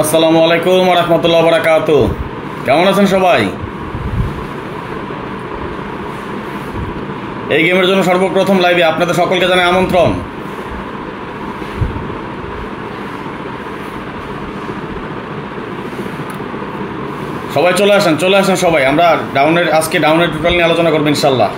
আসসালামু আলাইকুম ওয়া রাহমাতুল্লাহি ওয়া বারাকাতুহু। কেমন আছেন সবাই? এই গেমের জন্য সর্বপ্রথম লাইভে আপনাদের সকলকে জানাই আমন্ত্রণ। সবাই চলে আসেন সবাই। আমরা আজকে ডাউনের টোটাল নিয়ে আলোচনা করব ইনশাআল্লাহ।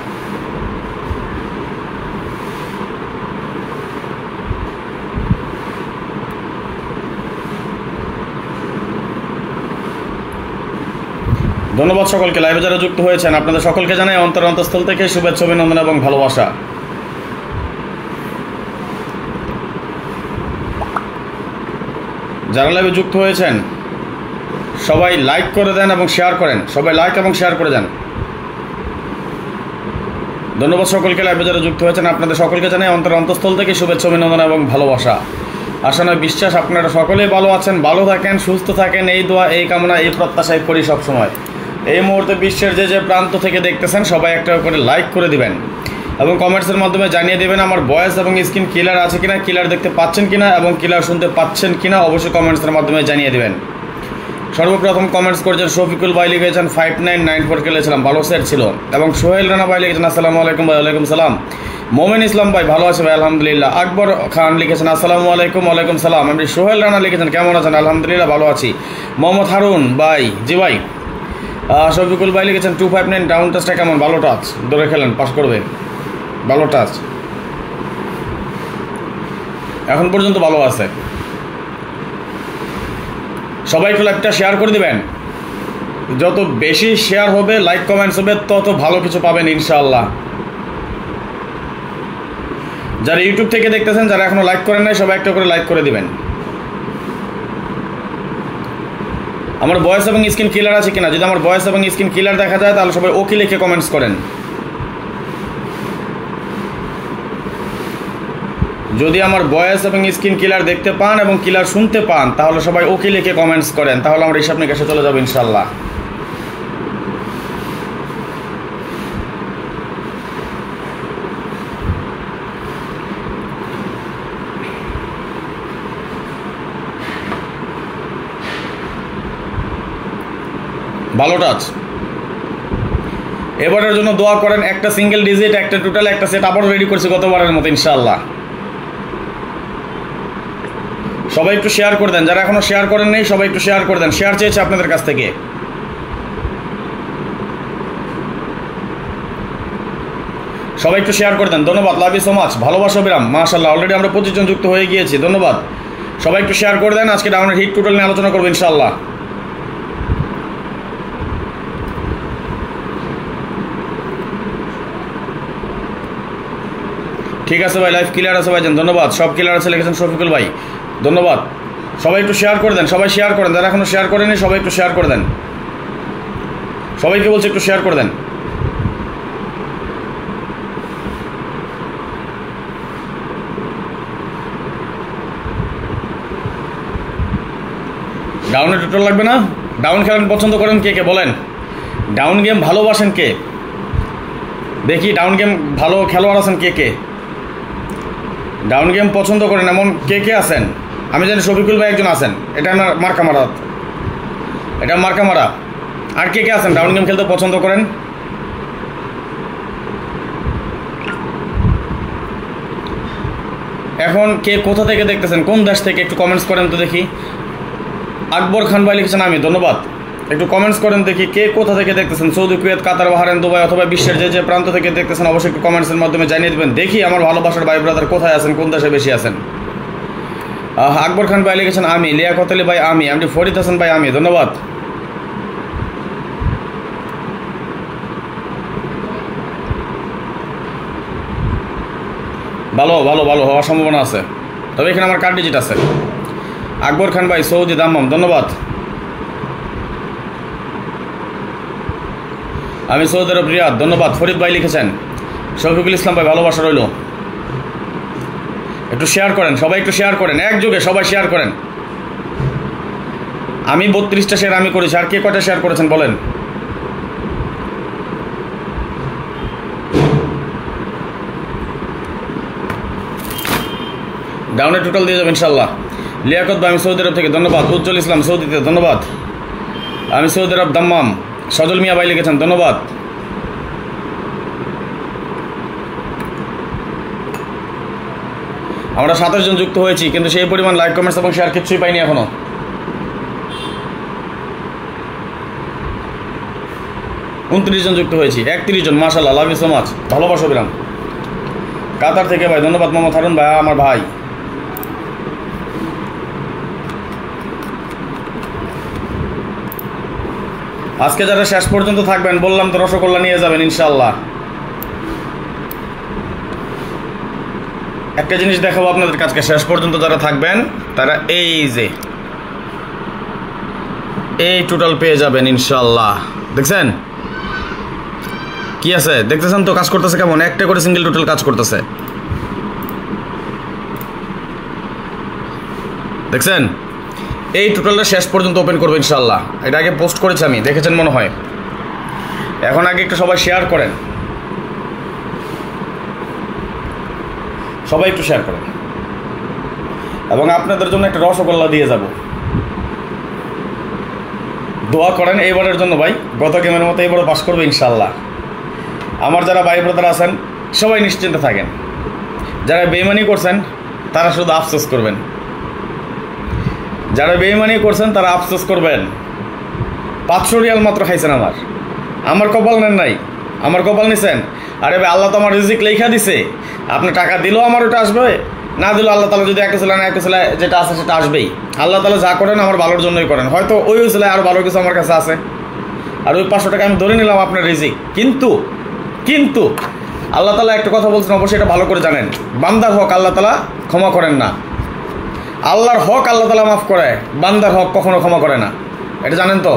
ধন্যবাদ সকলকে, লাইভে যারা যুক্ত হয়েছেন আপনাদের সকলকে জানাই অন্তঃস্থল থেকে শুভেচ্ছা, অভিনন্দন এবং ভালোবাসা। যারা লাইভে যুক্ত হয়েছেন সবাই লাইক করে দেন এবং শেয়ার করেন, সবাই লাইক এবং শেয়ার করে দেন। ধন্যবাদ সকলকে, লাইভে যারা যুক্ত হয়েছেন আপনাদের সকলকে জানাই অন্তঃস্থল থেকে শুভেচ্ছা, অভিনন্দন এবং ভালোবাসা। আশা নয় বিশ্বাস আপনারা সকলেই ভালো আছেন, ভালো থাকেন, সুস্থ থাকেন, এই দোয়া এই কামনা এই প্রত্যাশাই করি সবসময়। এই মুহূর্তে বিশ্বের যে প্রান্ত থেকে দেখতেছেন সবাই একটা করে লাইক করে দিবেন এবং কমেন্টসের মাধ্যমে জানিয়ে দেবেন আমার ভয়েস এবং স্ক্রিন ক্লিয়ার আছে কিনা, ক্লিয়ার দেখতে পাচ্ছেন কিনা এবং ক্লিয়ার শুনতে পাচ্ছেন কিনা, অবশ্যই কমেন্টসের মাধ্যমে জানিয়ে দেবেন। সর্বপ্রথম কমেন্টস করেছেন শফিকুল ভাই, লিখেছেন 5994 খেলেছিলাম, ভালো সেট ছিল। এবং সোহেল রানা ভাই লিখেছেন আসসালামু আলাইকুম ভাই। ওয়ালাইকুম সালাম। মোমেন ইসলাম ভাই ভালো আছে ভাই আলহামদুলিল্লাহ। আকবর খান লিখেছেন আসসালামু আলাইকুম। ওয়ালাইকুম সালাম। আমি সোহেল রানা লিখেছেন কেমন আছেন? আলহামদুলিল্লাহ ভালো আছি। মোহাম্মদ হারুন ভাই, জি ভাই। শফিকুল ভাই লিখেছেন 259 ডাউন টাচটা কেমন? ভালো টাচ, ধরে খেলেন, পাস করবে, ভালো টাচ, এখন পর্যন্ত ভালো আছে। সবাই একটু লাইভটা শেয়ার করে দিবেন, যত বেশি শেয়ার হবে লাইক কমেন্টস হবে তত ভালো কিছু পাবেন ইনশাআল্লাহ। যারা ইউটিউব থেকে দেখতেছেন, যারা এখনো লাইক করেন নাই সবাই একটা করে লাইক করে দিবেন। আমার ভয়েস এবং স্ক্রিন ক্লিয়ার আছে কিনা, যদি আমার ভয়েস এবং স্ক্রিন ক্লিয়ার দেখা যায় তাহলে সবাই ওকে লিখে কমেন্টস করেন। যদি আমার ভয়েস এবং স্ক্রিন ক্লিয়ার দেখতে পান এবং ক্লিয়ার শুনতে পান তাহলে সবাই ওকে লিখে কমেন্টস করেন, তাহলে আমরা হিসাব নিকাশে চলে যাবো ইনশাল্লাহ। ভালো টাচ, এবারের জন্য দোয়া করেন। একটা সিঙ্গেল ডিজিট, একটা টোটাল, একটা সেট আবারও রেডি করছি গতবারের মতো ইনশাআল্লাহ। সবাই একটু শেয়ার করে দেন, যারা এখনো শেয়ার করেন নেই সবাই একটু শেয়ার করে দেন, শেয়ার চেয়েছে আপনাদের কাছ থেকে। সবাই একটু শেয়ার করে দেন, ধন্যবাদ, লাভ ইউ সো মাচ, ভালোবাসা বিরাম, মাশাআল্লাহ। অলরেডি আমরা 25 জন যুক্ত হয়ে গিয়েছি, ধন্যবাদ। সবাই একটু শেয়ার করে দেন, আজকে ডাউনের হিট টোটাল নিয়ে আলোচনা করবো ইনশাআল্লাহ। ঠিক আছে ভাই, লাইভ ক্লিয়ার আছে ভাইজান, ধন্যবাদ। সব ক্লিয়ার আছে লিখেছেন শফিকুল ভাই, ধন্যবাদ। সবাই একটু শেয়ার করে দেন, সবাই শেয়ার করেন, যারা এখনো শেয়ার করেনি সবাই একটু শেয়ার করে দেন। সবাইকে বলছি একটু শেয়ার করে দেন। ডাউনে টোটাল লাগবে না? ডাউন খেলেন পছন্দ করেন কে কে বলেন? ডাউন গেম ভালোবাসেন কে? দেখি ডাউন গেম ভালো খেলোয়াড় আছেন কে কে? ডাউন গেম পছন্দ করেন এমন কে কে আছেন? আমি জানি শফিকুল ভাই একজন আছেন, এটা আমার মার্কা মারা, এটা মার্কা মারা। আর কে কে আছেন ডাউন গেম খেলতে পছন্দ করেন? এখন কে কোথা থেকে দেখতেছেন, কোন দেশ থেকে একটু কমেন্টস করেন তো দেখি। আকবর খান ভাই লিখেছেন আমি, ধন্যবাদ। একটু কমেন্টস করেন দেখি কে কোথা থেকে দেখতেছেন। সৌদি, কুয়েত, কাতার, বাহরাইন, দুবাই অথবা বিশ্বের যে যে প্রান্ত থেকে দেখতেছেন অবশ্যই একটু কমেন্টসের মাধ্যমে জানিয়ে দেবেন। দেখি আমার ভালোবাসার ভাই ব্রাদার কোথায় আছেন, কোন দেশে বেশি আছেন। আকবর খান ভাই লিখেছেন আমি, লিয়াকত আলী ভাই আমি, ফরিদ হাসান ভাই আমি, ধন্যবাদ। ভালো ভালো ভালো হওয়ার সম্ভাবনা আছে, তবে এখানে আমার কার্ড ডিজিট আছে। আকবর খান ভাই সৌদি দাম্মাম, ধন্যবাদ। আমি সৌদি আরব রিয়াদ, ধন্যবাদ। ফরিদ ভাই লিখেছেন। শফিকুল ইসলাম ভাই ভালোবাসা রইল। একটু শেয়ার করেন সবাই, একটু শেয়ার করেন, একযোগে সবাই শেয়ার করেন। আমি 32টা শেয়ার আমি করেছি, আর কে কয়টা শেয়ার করেছেন বলেন। ডাউনে টোটাল দিয়ে যাবেন ইনশাল্লাহ। লিয়াকত ভাই আমি সৌদি আরব থেকে, ধন্যবাদ। উজ্জ্বল ইসলাম সৌদিতে, ধন্যবাদ। আমি সৌদি আরব দাম্মাম। সজল মিয়া ভাই লিখেছেন, ধন্যবাদ। আমরা 27 জন যুক্ত হয়েছি, কিন্তু সেই পরিমাণ লাইক কমেন্টস এবং শেয়ার কিছুই পাইনি এখনো। উনত্রিশ জন যুক্ত হয়েছি, 31 জন, মাশাআল্লাহ, লাভ ইউ সো মাচ, ভালোবাসা বিরাম। কাতার থেকে ভাই ধন্যবাদ। মোহাম্মদ হারুন ভাই আমার ভাই। আজকে যারা শেষ পর্যন্ত থাকবেন বললাম তো রসগোল্লা নিয়ে যাবেন ইনশাল্লাহ। একটা জিনিস দেখাবো আপনাদের কাছে, শেষ পর্যন্ত যারা থাকবেন তারা এই যে এই টোটাল পেয়ে যাবেন ইনশাল্লাহ। দেখছেন কি আছে, দেখতেছেন তো কাজ করতেছে কেমন, একটা করে সিঙ্গেল টোটাল কাজ করতেছে, দেখছেন। এই টোটালটা শেষ পর্যন্ত ওপেন করবো ইনশাল্লাহ। এটা আগে পোস্ট করেছি আমি, দেখেছেন মনে হয়। এখন আগে একটু সবাই শেয়ার করেন, সবাই একটু শেয়ার করেন, এবং আপনাদের জন্য একটা রসগোল্লা দিয়ে যাব। দোয়া করেন এইবারের জন্য ভাই, গত গেমের মতো এইবারও পাস করবে ইনশাল্লাহ। আমার যারা ভাই ব্রাদার আছেন সবাই নিশ্চিন্তে থাকেন, যারা বেইমানি করছেন তারা শুধু আফসোস করবেন, যারা বেইমানি করছেন তারা আফসোস করবেন। 500 রিয়াল মাত্র খাইছেন আমার কপাল নেন নাই, আমার কপাল নিছেন। আরে ভাই আল্লাহ তো আমার রিজিক লেখা দিছে, আপনি টাকা দিলেও আমার ওটা আসবে, না দিলেও আল্লাহ তালা যদি একটা ছিল না একটা ছিল যেটা আছে সেটা আসবেই। আল্লাহ তালা যা করেন আমার ভালোর জন্যই করেন, হয়তো ওই ছিল আরও ভালো কিছু আমার কাছে আছে, আর ওই 500 টাকা আমি ধরে নিলাম আপনার রিজিক। কিন্তু কিন্তু আল্লাহ তালা একটা কথা বলছেন, অবশ্যই এটা ভালো করে জানেন, বান্দার হক আল্লাহ তালা ক্ষমা করেন না। আল্লাহর হক আল্লাহ তালা মাফ করে, বান্দার হক কখনো ক্ষমা করে না, এটা জানেন তো।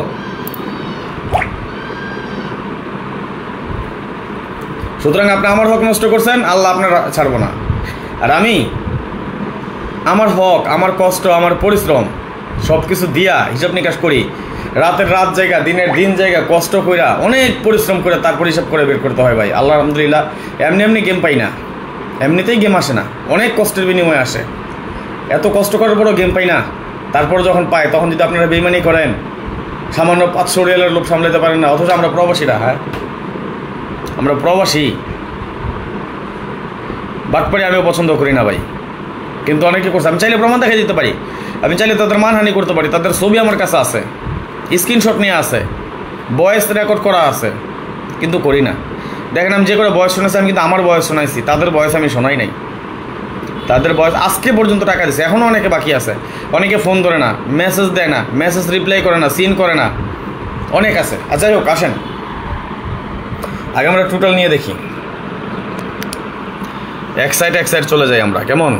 সুতরাং আপনি আমার হক নষ্ট করছেন, আল্লাহ আপনার ছাড়বো না। আর আমি আমার হক, আমার কষ্ট, আমার পরিশ্রম সব কিছু দিয়া হিসাব নিকাশ করি, রাতের রাত জায়গা, দিনের দিন জায়গা, কষ্ট কইরা অনেক পরিশ্রম করে তারপর হিসাব করে বের করতে হয় ভাই। আল্লাহ আলহামদুলিল্লাহ এমনি এমনি গেম পাই না, এমনিতেই গেম আসে না, অনেক কষ্টের বিনিময়ে আসে। এত কষ্ট করার পরও গেম পাই না, তারপর যখন পাই তখন যদি আপনারা বেইমানি করেন, সামান্য 500 রিয়ালের লোভ সামলাতে পারেন না। অথচ আমরা প্রবাসীরা, হ্যাঁ আমরা প্রবাসী, বাটপাড়ি আমিও পছন্দ করি না ভাই, কিন্তু অনেকে করছে। আমি চাইলে প্রমাণ দেখে দিতে পারি, আমি চাইলে তাদের মানহানি করতে পারি, তাদের ছবি আমার কাছে আছে, স্ক্রিনশট নিয়ে আছে, ভয়েস রেকর্ড করা আছে, কিন্তু করি না। দেখেন আমি যে করে বয়স শোনাচ্ছি, আমি কিন্তু আমার বয়স শোনাইছি, তাদের বয়স আমি শোনাই নাই। তাদের বয়স আজকে পর্যন্ত টাকা দিচ্ছে, এখনও অনেকে বাকি আছে, অনেকে ফোন ধরে না, মেসেজ দেয় না, মেসেজ রিপ্লাই করে না, সিন করে না, অনেক আছে। আচ্ছা যাই হোক, আসেন আগে আমরা টোটাল নিয়ে দেখি, এক সাইড চলে যাই আমরা। কেমন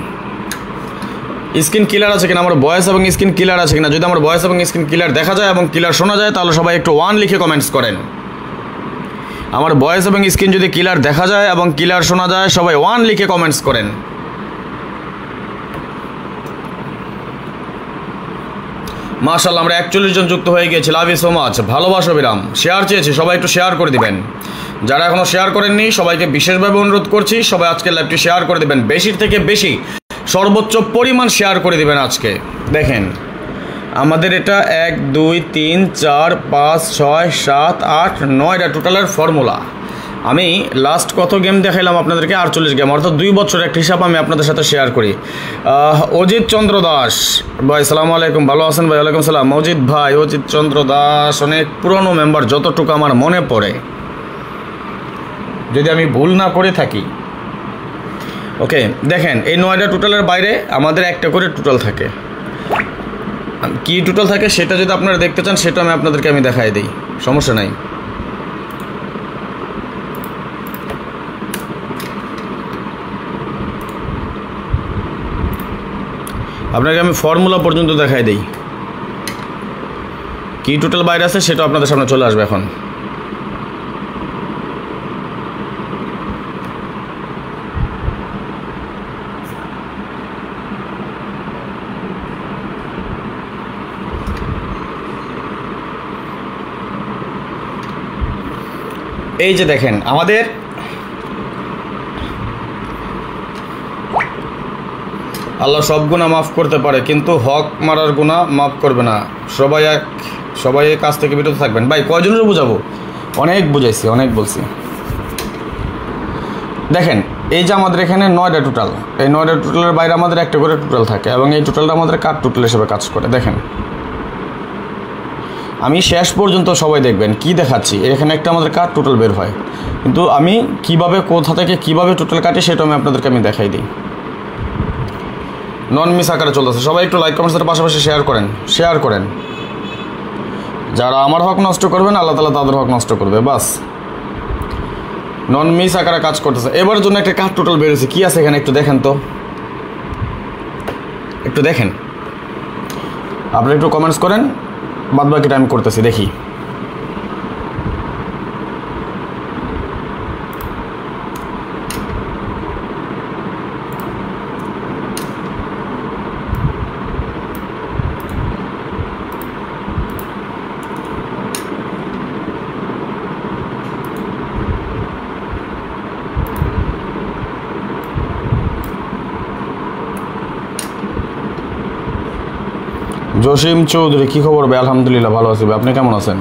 স্ক্রিন ক্লিয়ার আছে কিনা, আমার ভয়েস এবং স্ক্রিন ক্লিয়ার আছে কিনা। যদি আমার ভয়েস এবং স্ক্রিন ক্লিয়ার দেখা যায় এবং ক্লিয়ার শোনা যায় তাহলে সবাই একটু 1 লিখে কমেন্টস করেন। আমার ভয়েস এবং স্ক্রিন যদি ক্লিয়ার দেখা যায় এবং ক্লিয়ার শোনা যায় সবাই 1 লিখে কমেন্টস করেন। মাশাআল্লাহ, আমরা 41 জন যুক্ত হয়ে গিয়েছি। লাভ ইউ সো মাচ, ভালোবাসা বিরাম। শেয়ার চেয়েছি, সবাই একটু শেয়ার করে দিবেন। যারা এখনও শেয়ার করেননি সবাইকে বিশেষভাবে অনুরোধ করছি, সবাই আজকে লাইভটি শেয়ার করে দিবেন। বেশির থেকে বেশি সর্বোচ্চ পরিমাণ শেয়ার করে দিবেন আজকে। দেখেন আমাদের এটা 1 2 3 4 5 6 7 8 9টা টোটালের ফর্মুলা। আমি লাস্ট কত গেম দেখাইলাম আপনাদেরকে? 48 গেম, অর্থাৎ 2 বছরের একটা হিসাব আমি আপনাদের সাথে শেয়ার করি। অজিত চন্দ্র দাস ভাই, সালামু আলাইকুম, ভালো আছেন ভাই? ওয়ালাইকুম সালাম। অজিত ভাই, অজিত চন্দ্র দাস অনেক পুরনো মেম্বার যতটুকু আমার মনে পড়ে, যদি আমি ভুল না করে থাকি। ওকে, দেখেন এই 9টা টোটালের বাইরে আমাদের একটা করে টোটাল থাকে। কি টোটাল থাকে সেটা যদি আপনারা দেখতে চান সেটা আপনাদেরকে আমি দেখাই দিই, সমস্যা নাই। আপনাকে আমি ফর্মুলা পর্যন্ত দেখাই দিই, কি টোটাল বাইরে আছে সেটা আপনাদের সামনে চলে আসবে এখন। এই যে দেখেন আমাদের আল্লাহ সব গুনাহ মাফ করতে পারে, কিন্তু হক মারার গুনাহ মাফ করবে না। সবাই এই কাজ থেকে বিরত থাকবেন। ভাই কয়জনের বুঝাবো? অনেক বুঝাইছি, অনেক বলছি। দেখেন এই যে আমাদের এখানে 9টা টোটাল, এই 9টা টোটালের বাইরে আমাদের একটা করে টোটাল থাকে, এবং এই টোটালটা আমাদের কার টোটাল হিসেবে কাজ করে। দেখেন আমি শেষ পর্যন্ত সবাই দেখবেন কি দেখাচ্ছি। এখানে একটা আমাদের কার টোটাল বের হয়, কিন্তু আমি কিভাবে কোথা থেকে কিভাবে টোটাল কাটি সেটা আপনাদেরকে আমি দেখাই দিই। নন মিস আকারে চলতেছে। সবাই একটু লাইক কমেন্টসের পাশাপাশি শেয়ার করেন। যারা আমার হক নষ্ট করবেন আল্লাহ তাআলা তাদের হক নষ্ট করবে, বাস। নন মিস আকারে কাজ করতেছে। এবার জন্য একটা কার টোটাল বেরিয়েছে, কি আছে এখানে একটু দেখেন তো, একটু দেখেন। আপনারা একটু কমেন্টস করেন, বাদ বাকিটা আমি করতেছি, দেখি। জসিম চৌধুরী, কী খবর ভাই? আলহামদুলিল্লাহ ভালো আছি ভাই, আপনি কেমন আছেন?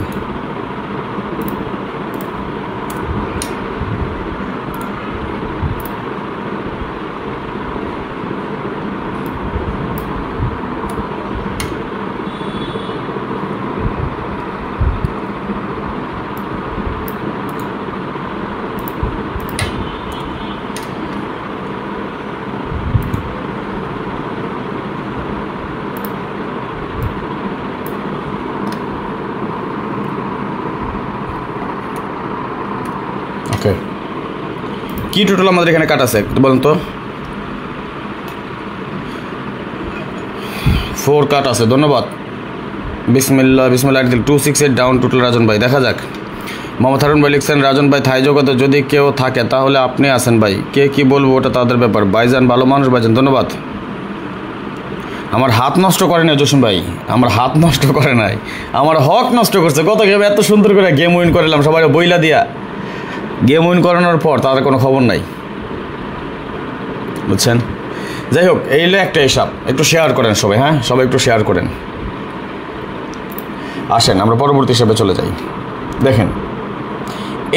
ওকে, কি টোটাল আমাদের এখানে কাট আছে বলুন তো? 4 কাট আছে, ধন্যবাদ। বিসমিল্লাহ 268 ডাউন টোটাল। রাজন ভাই, দেখা যাক। মোহাম্মদ হারুন ভাই লিখছেন, রাজন ভাই থাই জগতে যদি কেউ থাকে তাহলে আপনি আছেন ভাই, কে কি বলবো ওটা তাদের ব্যাপার। ভাইজান ভালো মানুষ ভাইজান, ধন্যবাদ। আমার হাত নষ্ট করে নাই জসিম ভাই, আমার হাত নষ্ট করে নাই, আমার হক নষ্ট করছে। কত গেম এত সুন্দর করে গেম উইন করলাম, সবাই বইলা দিয়া গেম উইন করানোর পর তাদের কোনো খবর নাই, বুঝছেন? যাই হোক, এই হলো একটা হিসাব। একটু শেয়ার করেন সবাই, হ্যাঁ সবাই একটু শেয়ার করেন। আসেন আমরা পরবর্তী হিসাবে চলে যাই। দেখেন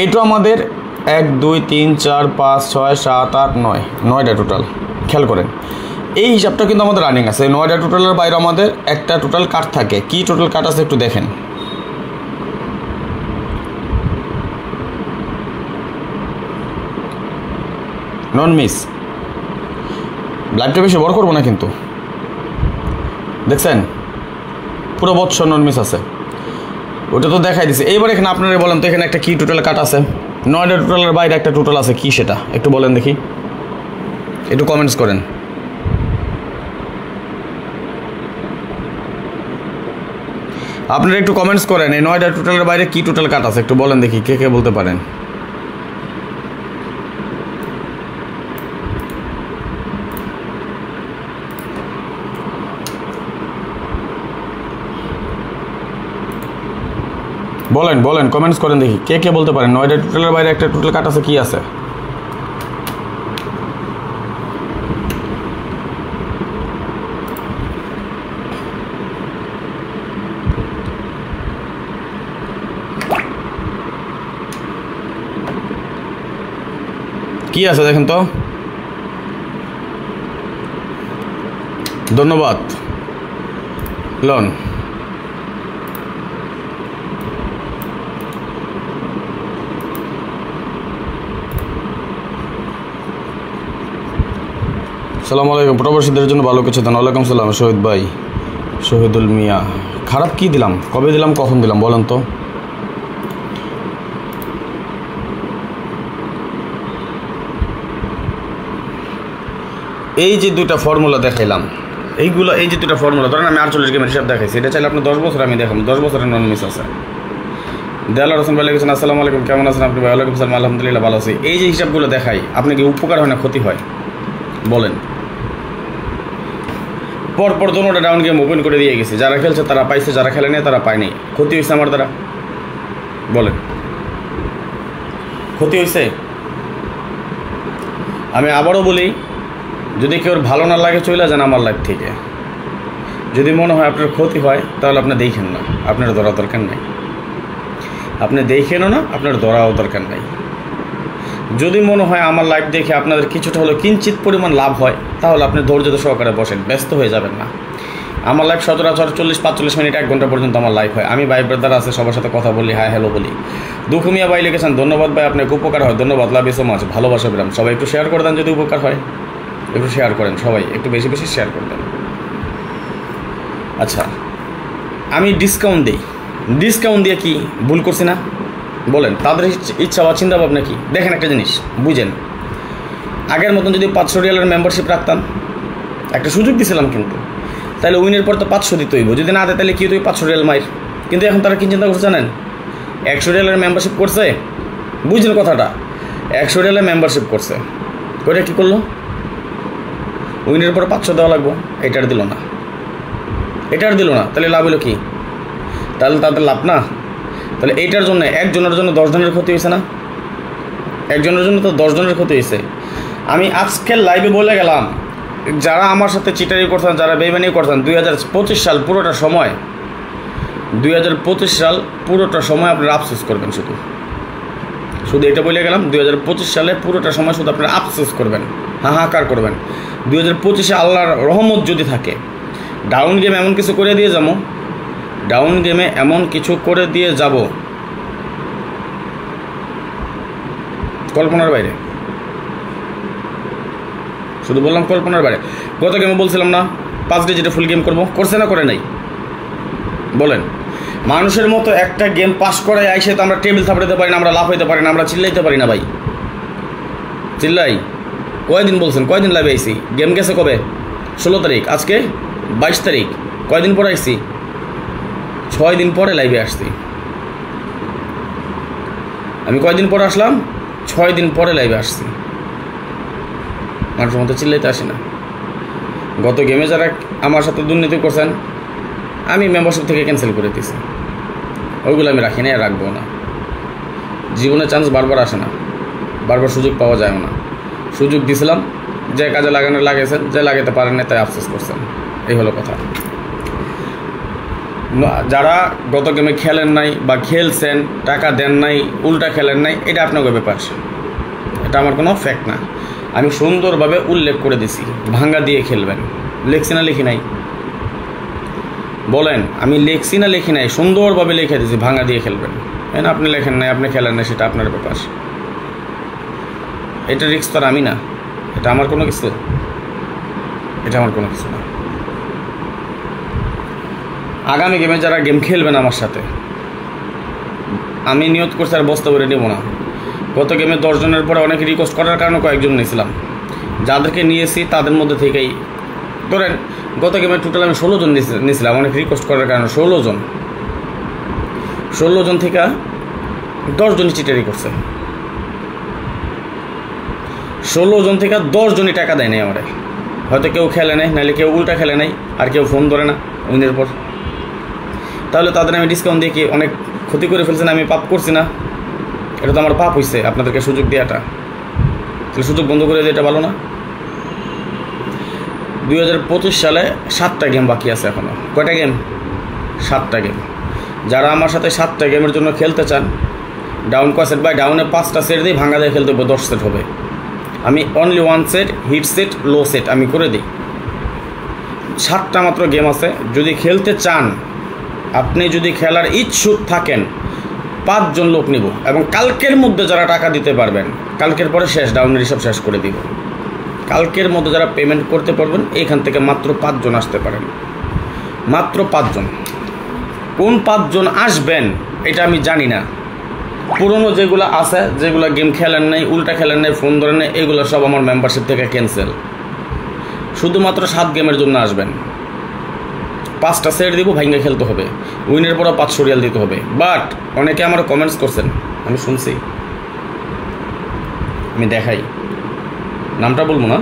এইটা আমাদের 1 2 3 4 5 6 7 8 9, 9টা টোটাল। খেয়াল করেন এই হিসাবটা কিন্তু আমাদের রানিং আছে। 9টা টোটালের বাইরে আমাদের একটা টোটাল কাট থাকে। কি টোটাল কাট আছে একটু দেখেন। নন মিস। লাইভটা বেশি বড় করবো না কিন্তু, দেখছেন পুরো বৎসর নন মিস আছে, ওটা তো দেখাই দিছে। এইবার এখানে আপনারা বলেন তো এখানে একটা কি টোটাল কাট আছে? 9টা টোটালের বাইরে একটা টোটাল আছে, কি সেটা একটু বলেন দেখি, একটু কমেন্টস করেন। আপনারা একটু কমেন্টস করেন, এই 9টা টোটালের বাইরে কি টোটাল কাট আছে একটু বলেন দেখি, কে কে বলতে পারেন। বলেন বলেন, কমেন্টস করেন দেখি কে কে বলতে পারেন। 9টা টোটালের বাইরে একটা টোটাল কাট আছে, কি আছে? কি আছে দেখেন তো। ধন্যবাদ লন। সালাম আলাইকুম। প্রবাসীদের জন্য ভালো কিছু দেন। ওয়ালাইকুম সালাম শহীদ ভাই, শহীদুল মিয়া। খারাপ কি দিলাম, কবে দিলাম, কখন দিলাম বলেন তো? এই যে দুইটা ফর্মুলা দেখাইলাম, এইগুলো এই যে দুইটা ফর্মুলা, ধরেন আমি 48 গেমের হিসাব দেখাইছি, এটা চাইলে আপনি 10 বছর আমি দেখাবো, 10 বছরের নন মিস আছে। দেলার হোসেন ভাই লিখেছেন আসসালামু আলাইকুম, কেমন আছেন আপনি ভাই? ওয়ালাইকুম আসসালাম, আলহামদুলিল্লাহ ভালো আছি। এই যে হিসাবগুলো দেখাই, আপনি কি উপকার হয় না ক্ষতি হয় বলেন? পরপর দোনোটা ডাউন গেম ওপেন করে দিয়ে গেছি, যারা খেলছে তারা পাইছে, যারা খেলে নেই তারা পায়নি। ক্ষতি হয়েছে আমার দ্বারা বলেন? ক্ষতি হয়েছে? আমি আবারও বলি, যদি কেউ ভালো না লাগে চলে যান আমার লাইফ থেকে। যদি মনে হয় আপনার ক্ষতি হয় তাহলে আপনি দেখেন না, আপনার ধরা দরকার নাই। আপনি দেখেনও না, আপনার ধরাও দরকার নাই। যদি মনে হয় আমার লাইফ দেখে আপনাদের কিছুটা হলেও কিঞ্চিত পরিমাণ লাভ হয়, তাহলে আপনি ধৈর্য সহকারে বসেন, ব্যস্ত হয়ে যাবেন না। আমার লাইফ সচরাচর 40-45 মিনিট 1 ঘন্টা পর্যন্ত আমার লাইফ হয়। আমি ভাই ব্রাদার আছে, সবার সাথে কথা বলি, হাই হ্যালো বলি। দুঃখ মিয়া ভাই লিখেছেন ধন্যবাদ ভাই, আপনাকে উপকার হয়। ধন্যবাদ, লাভ ইউ সো মাচ, ভালোবাসা বিরাম। সবাই একটু শেয়ার করে দেন, যদি উপকার হয় একটু শেয়ার করেন, সবাই একটু বেশি বেশি শেয়ার করে দেন। আচ্ছা, আমি ডিসকাউন্ট দিই, ডিসকাউন্ট দিয়ে কি ভুল করছি না বলেন? তাদের ইচ্ছা বা চিন্তা ভাবনা কি? দেখেন একটা জিনিস বুঝেন, আগের মতন যদি 500 রিয়ালের মেম্বারশিপ রাখতাম, একটা সুযোগ দিয়েছিলাম কিন্তু, তাহলে উইনের পর তো 500 দিতে হইব। যদি না দেয় তাহলে কি তুই 500 রিয়াল মাইর। কিন্তু এখন তারা কি চিন্তা করছে জানেন? 100 রিয়ালের মেম্বারশিপ করছে, বুঝলেন কথাটা? 100 রিয়ালের মেম্বারশিপ করছে, করে কী করলো? উইনের পর 500 দেওয়া লাগবো, এটার দিল না, এটার দিল না, তাহলে লাভ হলো কি? তাহলে তাদের লাভ না। তাহলে এইটার জন্য একজনের জন্য 10 জনের ক্ষতি হয়েছে না? একজনের জন্য তো 10 জনের ক্ষতি হয়েছে। আমি আজকের লাইভে বলে গেলাম, যারা আমার সাথে চিটারি করতেন, যারা বেইমানি করতেন, 2025 সাল পুরোটা সময়, 2025 সাল পুরোটা সময় আপনারা আফসোস করবেন। শুধু শুধু এটা বলে গেলাম, 2025 সালে পুরোটা সময় শুধু আপনারা আফসোস করবেন, হাহাকার করবেন। 2025-এ আল্লাহর রহমত যদি থাকে, ডাউন গেম এমন কিছু করে দিয়ে যাবো, ডাউন গেমে এমন কিছু করে দিয়ে যাব কল্পনার বাইরে। শুধু বললাম কল্পনার বাইরে। গত গেমে বলছিলাম না 5 ডিজিটে ফুল গেম করবো, করছে না করে নাই বলেন? মানুষের মতো একটা গেম পাস করে আইসে তো আমরা টেবিল থাপড়াতে পারি না, আমরা লাফ হইতে পারি না, আমরা চিল্লাইতে পারি না ভাই। চিল্লাই কয়দিন বলছেন, কয়দিন লাইভে আইসি? গেম গেছে কবে? 16 তারিখ, আজকে 22 তারিখ, কয়দিন পরে আইসি? 6 দিন পরে লাইভে আসছি। আমি কয়দিন পরে আসলাম? 6 দিন পরে লাইভে আসছি। মানুষের মতো চিল্লাইতে আসি না। গত গেমে যারা আমার সাথে দুর্নীতি করছেন, আমি মেম্বারশিপ থেকে ক্যান্সেল করে দিয়েছি। ওইগুলো আমি রাখি না, আর রাখবো না। জীবনে চান্স বারবার আসে না, বারবার সুযোগ পাওয়া যায় না। সুযোগ দিয়েছিলাম, যে কাজে লাগানো লাগিয়েছেন, যে লাগাতে পারেন না তাই আফসোস করছেন। এই হলো কথা। যারা গত গেমে খেলেন নাই বা খেলছেন, টাকা দেন নাই, উল্টা খেলেন নাই, এটা আপনাকে ব্যাপার, এটা আমার কোনো ফ্যাক্ট না। আমি সুন্দরভাবে উল্লেখ করে দিছি, ভাঙ্গা দিয়ে খেলবেন। লিখছি না লিখি নাই বলেন? আমি লিখছি না লিখি নাই, সুন্দরভাবে লিখে দিছি, ভাঙ্গা দিয়ে খেলবেন। না আপনি লেখেন নাই, আপনি খেলেন না, সেটা আপনার ব্যাপার। এটা রিস্ক তো আমি না, এটা আমার কোনো কিছু, এটা আমার কোনো কিছু না। আগামী গেমে যারা গেম খেলবেন আমার সাথে, আমি নিয়ত করছি আর বস্তা করে নেব না। গত গেমে 10 জনের পরে অনেকে রিকোয়েস্ট করার কারণে কয়েকজন নিয়েছিলাম। যাদেরকে নিয়েছি তাদের মধ্যে থেকেই ধরেন গত গেমে টোটাল আমি 16 জন নিয়েছিলাম, অনেক রিকোয়েস্ট করার কারণে 16 জন থেকে 10 জনই চিটারি করছে। 16 জন থেকে 10 জনই টাকা দেয় নাই আমারে। হয়তো কেউ খেলে নাই, নাহলে কেউ উল্টা খেলে নাই, আর কেউ ফোন ধরে না উইনের পর। তাহলে তাদের আমি ডিসকাউন্ট দিয়ে কি অনেক ক্ষতি করে ফেলছেন, আমি পাপ করছি না? এটা তো আমার পাপ হয়েছে আপনাদেরকে সুযোগ দেওয়াটা। তাহলে সুযোগ বন্ধ করে দিয়ে এটা ভালো না? 2025 সালে 7টা গেম বাকি আছে এখনও। কয়টা গেম? 7টা গেম। যারা আমার সাথে 7টা গেমের জন্য খেলতে চান, ডাউন কয় সেট? বাই ডাউনে 5টা সেট দিই, ভাঙা দিয়ে খেলতে হবে 10 সেট হবে। আমি অনলি 1 সেট, হিট সেট, লো সেট আমি করে দিই। 7টা মাত্র গেম আছে। যদি খেলতে চান, আপনি যদি খেলার ইচ্ছুক থাকেন, 5 জন লোক নিব এবং কালকের মধ্যে যারা টাকা দিতে পারবেন, কালকের পরে শেষ, ডাউনের হিসাব শেষ করে দিব। কালকের মধ্যে যারা পেমেন্ট করতে পারবেন, এখান থেকে মাত্র 5 জন আসতে পারেন। মাত্র 5 জন। কোন 5 জন আসবেন এটা আমি জানি না। পুরনো যেগুলো আছে, যেগুলো গেম খেলেন নাই, উল্টা খেলেন নাই, ফোন ধরেন নাই, এগুলো সব আমার মেম্বারশিপ থেকে ক্যান্সেল। শুধুমাত্র 7 গেমের জন্য আসবেন। 5টা সেট দিব, ভাঙ্গে খেলতে হবে। উইনের পরও 500 রিয়াল দিতে হবে। বাট অনেকে আমার কমেন্টস করছেন, আমি শুনছি, আমি দেখাই, নামটা বলবো না।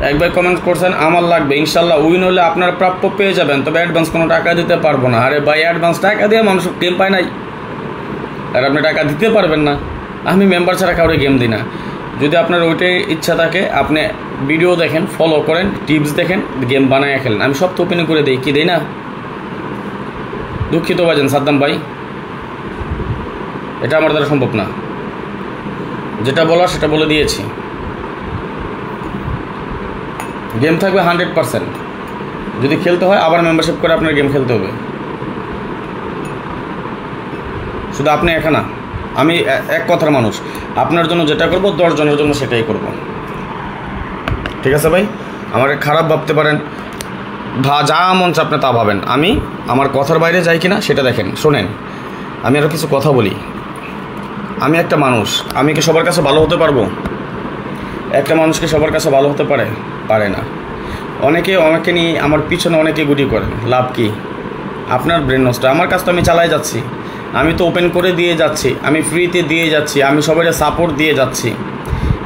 এক ভাই কমেন্ট করছেন, আমার লাগবে, ইনশাল্লাহ উইন হলে আপনার প্রাপ্য পেয়ে যাবেন, তবে অ্যাডভান্স কোনো টাকা দিতে পারবো না। আরে ভাই, অ্যাডভান্স টাকা দিয়ে মানুষ গেম পায় নাই, আর আপনি টাকা দিতে পারবেন না? আমি মেম্বার ছাড়া কাউরে গেম দিই না। যদি আপনার ওইটাই ইচ্ছা থাকে, আপনি ভিডিও দেখেন, ফলো করেন, টিপস দেখেন, গেম বানায় খেলেন। আমি সব তো ওপেন করে দিই, কি দিই না? দুঃখিত ভাইজান সাদ্দাম ভাই, এটা আমার দ্বারা সম্ভব না। যেটা বলার সেটা বলে দিয়েছি। গেম থাকবে 100%। যদি খেলতে হয় আবার মেম্বারশিপ করে আপনার গেম খেলতে হবে। শুধু আপনি একা না, আমি এক কথার মানুষ। আপনার জন্য যেটা করব, 10 জনের জন্য সেটাই করব। ঠিক আছে ভাই? আমাকে খারাপ ভাবতে পারেন, যা মন চায় আপনি তা ভাবেন। আমি আমার কথার বাইরে যাই কিনা সেটা দেখেন, শোনেন। আমি আরও কিছু কথা বলি। আমি একটা মানুষ, আমি কি সবার কাছে ভালো হতে পারবো? একটা মানুষ কি সবার কাছে ভালো হতে পারে? পারে না। অনেকে নিয়ে আমার পিছনে অনেকে গুটি করেন, লাভ কি? আপনার ব্রেন নষ্ট। আমার কাজ তো আমি চালাই যাচ্ছি, আমি তো ওপেন করে দিয়ে যাচ্ছি, আমি ফ্রিতে দিয়ে যাচ্ছি, আমি সবাই সাপোর্ট দিয়ে যাচ্ছি।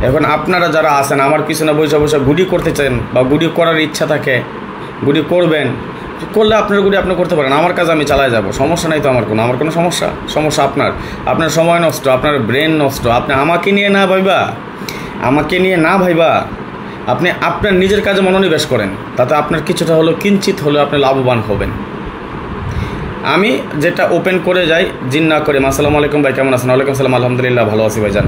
এখন আপনারা যারা আছেন আমার পিছনে বসে বসে গুটি করতে চান বা গুটি করার ইচ্ছা থাকে, গুটি করবেন, করলে আপনার গুটি আপনি করতে পারেন। আমার কাজ আমি চালাই যাব, সমস্যা নাই তো আমার কোনো সমস্যা আপনার সময় নষ্ট, আপনার ব্রেন নষ্ট। আপনি আমাকে নিয়ে না ভাইবা, আপনি আপনার নিজের কাজে মনোনিবেশ করেন, তাতে আপনার কিছুটা হলেও কিঞ্চিত হলেও আপনি লাভবান হবেন। আমি যেটা ওপেন করে যাই, জিন না করে। আসসালামু আলাইকুম ভাই, কেমন আছেন? ওয়ালাইকুম সালাম, আলহামদুলিল্লাহ ভালো আছি ভাইজান।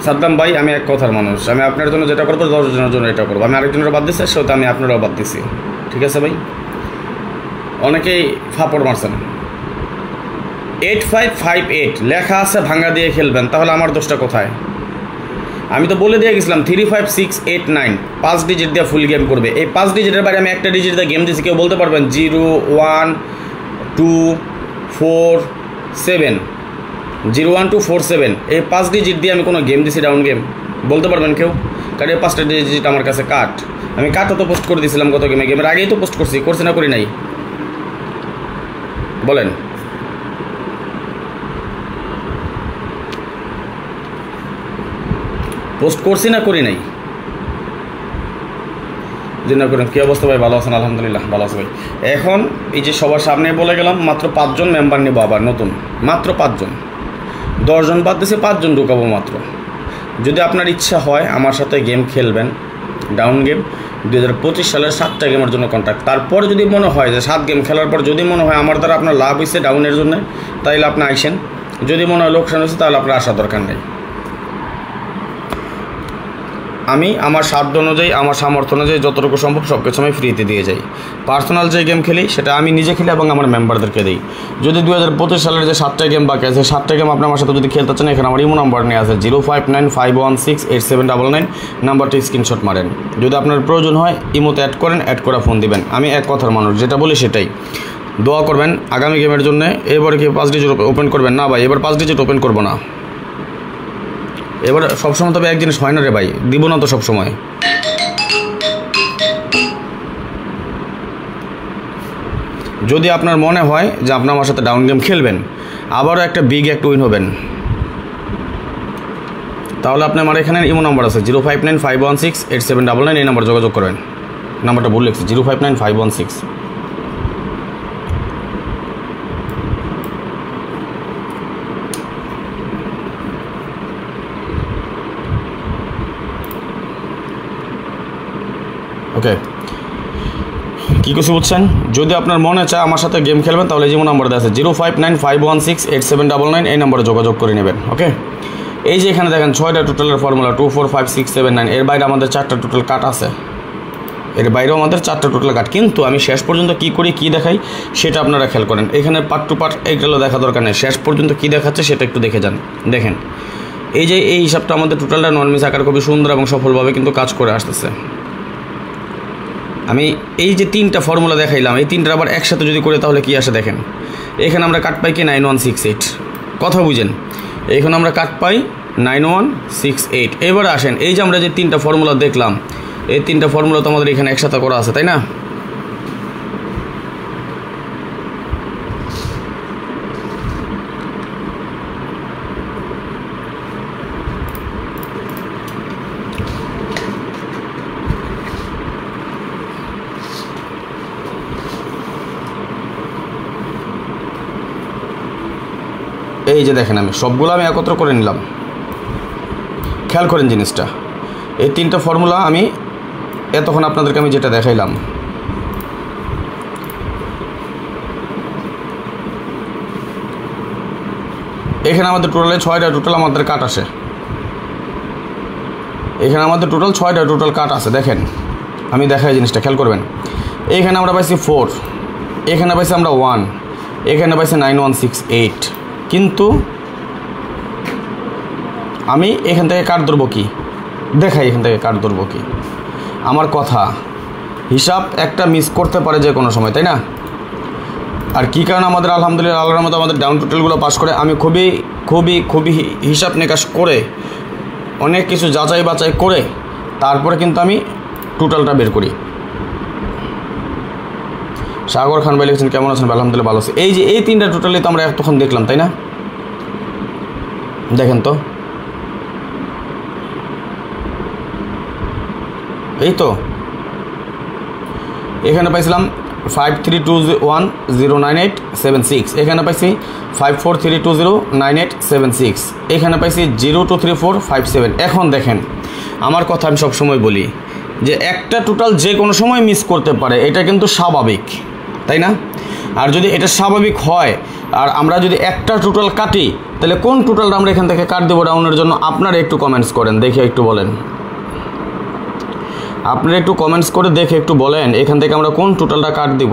সাদ্দাম ভাই, আমি এক কথার মানুষ। আমি আপনার জন্য যেটা করবো, 10 জনের জন্য এটা করবো। আমি আরেকজনেরও বাদ দিচ্ছি, সেটা আমি আপনারও বাদ দিচ্ছি। ঠিক আছে ভাই? অনেকেই ফাপড় মারছেন। 8558 লেখা আছে, ভাঙা দিয়ে খেলবেন, তাহলে আমার দোষটা কোথায়? আমি তো বলে দিয়ে গেছিলাম 35689 5 ডিজিট দিয়ে ফুল গেম করবে। এই 5 ডিজিটের বাইরে আমি একটা ডিজিট দিয়ে গেম দিয়েছি। কেউ বলতে পারবেন 0 1 2 4 7 0 1 2 4 7 এই 5 ডিজিট দিয়ে আমি কোনো গেম দিছি ডাউন গেম? বলতে পারবেন কেউ? কারণ এই 5টা ডিজিট আমার কাছে কাট। আমি কাটও তো পোস্ট করে দিয়েছিলাম গত গেমের আগেই তো পোস্ট করছি না করি নাই? বলেন। পোস্ট করছি না করি নাই? জি না করেন। কী অবস্থা ভাই? ভালো আছেন? আলহামদুলিল্লাহ ভালো আছে ভাই। এখন এই যে সবার সামনে বলে গেলাম, মাত্র 5 জন মেম্বার নেবো আবার নতুন, মাত্র 5 জন। 10 জন বাদ দিয়েছে, 5 জন ঢুকাবো মাত্র। যদি আপনার ইচ্ছা হয় আমার সাথে গেম খেলবেন, ডাউন গেম 2025 সালের 7টা গেমের জন্য কন্ট্যাক্ট। তারপরে যদি মনে হয় যে 7 গেম খেলার পর যদি মনে হয় আমার দ্বারা আপনার লাভ হয়েছে ডাউনের জন্য, তাইলে আপনি আইসেন। যদি মনে হয় লোকসান হয়েছে, তাহলে আপনার আসার দরকার নেই। আমি আমার সাধ্য অনুযায়ী, আমার সামর্থ্য অনুযায়ী যতটুকু সম্ভব সব কিছু আমি ফ্রিতে দিয়ে যাই। পার্সোনাল যে গেম খেলি সেটা আমি নিজে খেলি এবং আমার মেম্বারদেরকে দিই। যদি 2025 সালের যে 7টা গেম বাকি আছে, 7টা গেম আপনি আমার সাথে যদি খেলতে চান, এখানে আমার ইমো নাম্বার নিয়ে আছে 0595168799 নাম্বারটি স্ক্রিনশট মারেন। যদি আপনার প্রয়োজন হয় ইমোতে অ্যাড করেন, অ্যাড করে ফোন দিবেন। আমি এক কথার মানুষ, যেটা বলি সেটাই। দোয়া করবেন আগামী গেমের জন্য। এবার কি 5 ডিজিট ওপেন করবেন? না ভাই, এবার 5 ডিজিট ওপেন করবো না। এবার সবসময় তবে এক জিনিস হয় না রে ভাই, দিব না তো সবসময়। যদি আপনার মনে হয় যে আপনি আমার সাথে ডাউন গেম খেলবেন, আবারও একটা বিগ একটা উইন হবেন, তাহলে আপনি আমার এখানে ইমো নাম্বার আছে 0595168799, এই নাম্বার যোগাযোগ করবেন। নাম্বারটা ভুল লিখছি, 059516। ওকে, কী কিছু বুঝছেন? যদি আপনার মনে চায় আমার সাথে গেম খেলবেন, তাহলে যেমন নাম্বার দেওয়া আছে 0595168799, এই নাম্বারে যোগাযোগ করে নেবেন। ওকে, এই যে এখানে দেখেন 6টা টোটালের ফর্মুলা 2 4 5 6 7 9, এর বাইরে আমাদের 4টা টোটাল কাট আছে, এর বাইরেও আমাদের 4টা টোটাল কাট। কিন্তু আমি শেষ পর্যন্ত কী করি, কী দেখাই, সেটা আপনারা খেয়াল করেন। এখানে পার্ট টু পার্ট এইগুলো দেখা দরকার নেই, শেষ পর্যন্ত কী দেখাচ্ছে সেটা একটু দেখে যান। দেখেন এই যে এই হিসাবটা আমাদের টোটালটা নন মিস আকার খুবই সুন্দর এবং সফলভাবে কিন্তু কাজ করে আসতেছে। আমি এই যে 3টা ফর্মুলা দেখাইলাম, এই 3টা আবার একসাথে যদি করে তাহলে কী আসে দেখেন। এখানে আমরা কাট পাই কি 9168, কথা বুঝেন, এখানে আমরা কাট পাই 9168। এবারে আসেন, এই যে আমরা যে 3টা ফর্মুলা দেখলাম, এই 3টা ফর্মুলা তো আমাদের এখানে একসাথে করা আছে, তাই না? এই যে দেখেন, আমি সবগুলো একত্র করে নিলাম। খেয়াল করেন জিনিসটা, এই 3টা ফর্মুলা আমি এতক্ষণ আপনাদেরকে আমি যেটা দেখাইলাম, এখানে আমাদের টোটালে 6টা টোটাল আমাদের কাট আসে, এখানে আমাদের টোটাল 6টা টোটাল কাট আছে। দেখেন আমি দেখাই জিনিসটা, খেয়াল করবেন। এখানে আমরা পাইছি 4, এখানে পাইছি আমরা 1, এখানে পাইছি 9168। কিন্তু আমি এখান থেকে কাট ধরবো কি, দেখাই এখান থেকে কাট ধরবো কি। আমার কথা, হিসাব একটা মিস করতে পারে যে কোনো সময়, তাই না? আর কী কারণে আমাদের আলহামদুলিল্লাহ আল্লাহর মতো আমাদের ডাউন টোটালগুলো পাস করে, আমি খুবই খুবই খুবই হিসাব নিকাশ করে অনেক কিছু যাচাই বাছাই করে তারপরে কিন্তু আমি টোটালটা বের করি। সাগর খান ভাই লিখেছেন কেমন আছেন? আলহামদুলিল্লাহ ভালো আছে। এই যে এই 3টা টোটালি তো আমরা তখন দেখলাম, তাই না? দেখেন তো, এই তো এখানে পাইছিলাম 53210987 এখানে পাইছি 54320987 এখানে পাইছি 023457। এখন দেখেন আমার কথা আমি সবসময় বলি যে একটা টোটাল যে কোনো সময় মিস করতে পারে, এটা কিন্তু স্বাভাবিক, তাই না? আর যদি এটা স্বাভাবিক হয় আর আমরা যদি একটা টোটাল কাটি, তাহলে কোন টোটালটা আমরা এখান থেকে কাট দেবো ডাউনের জন্য? আপনারা একটু কমেন্টস করেন, দেখে একটু বলেন। আপনারা একটু কমেন্টস করে দেখে একটু বলেন এখান থেকে আমরা কোন টোটালটা কাট দিব,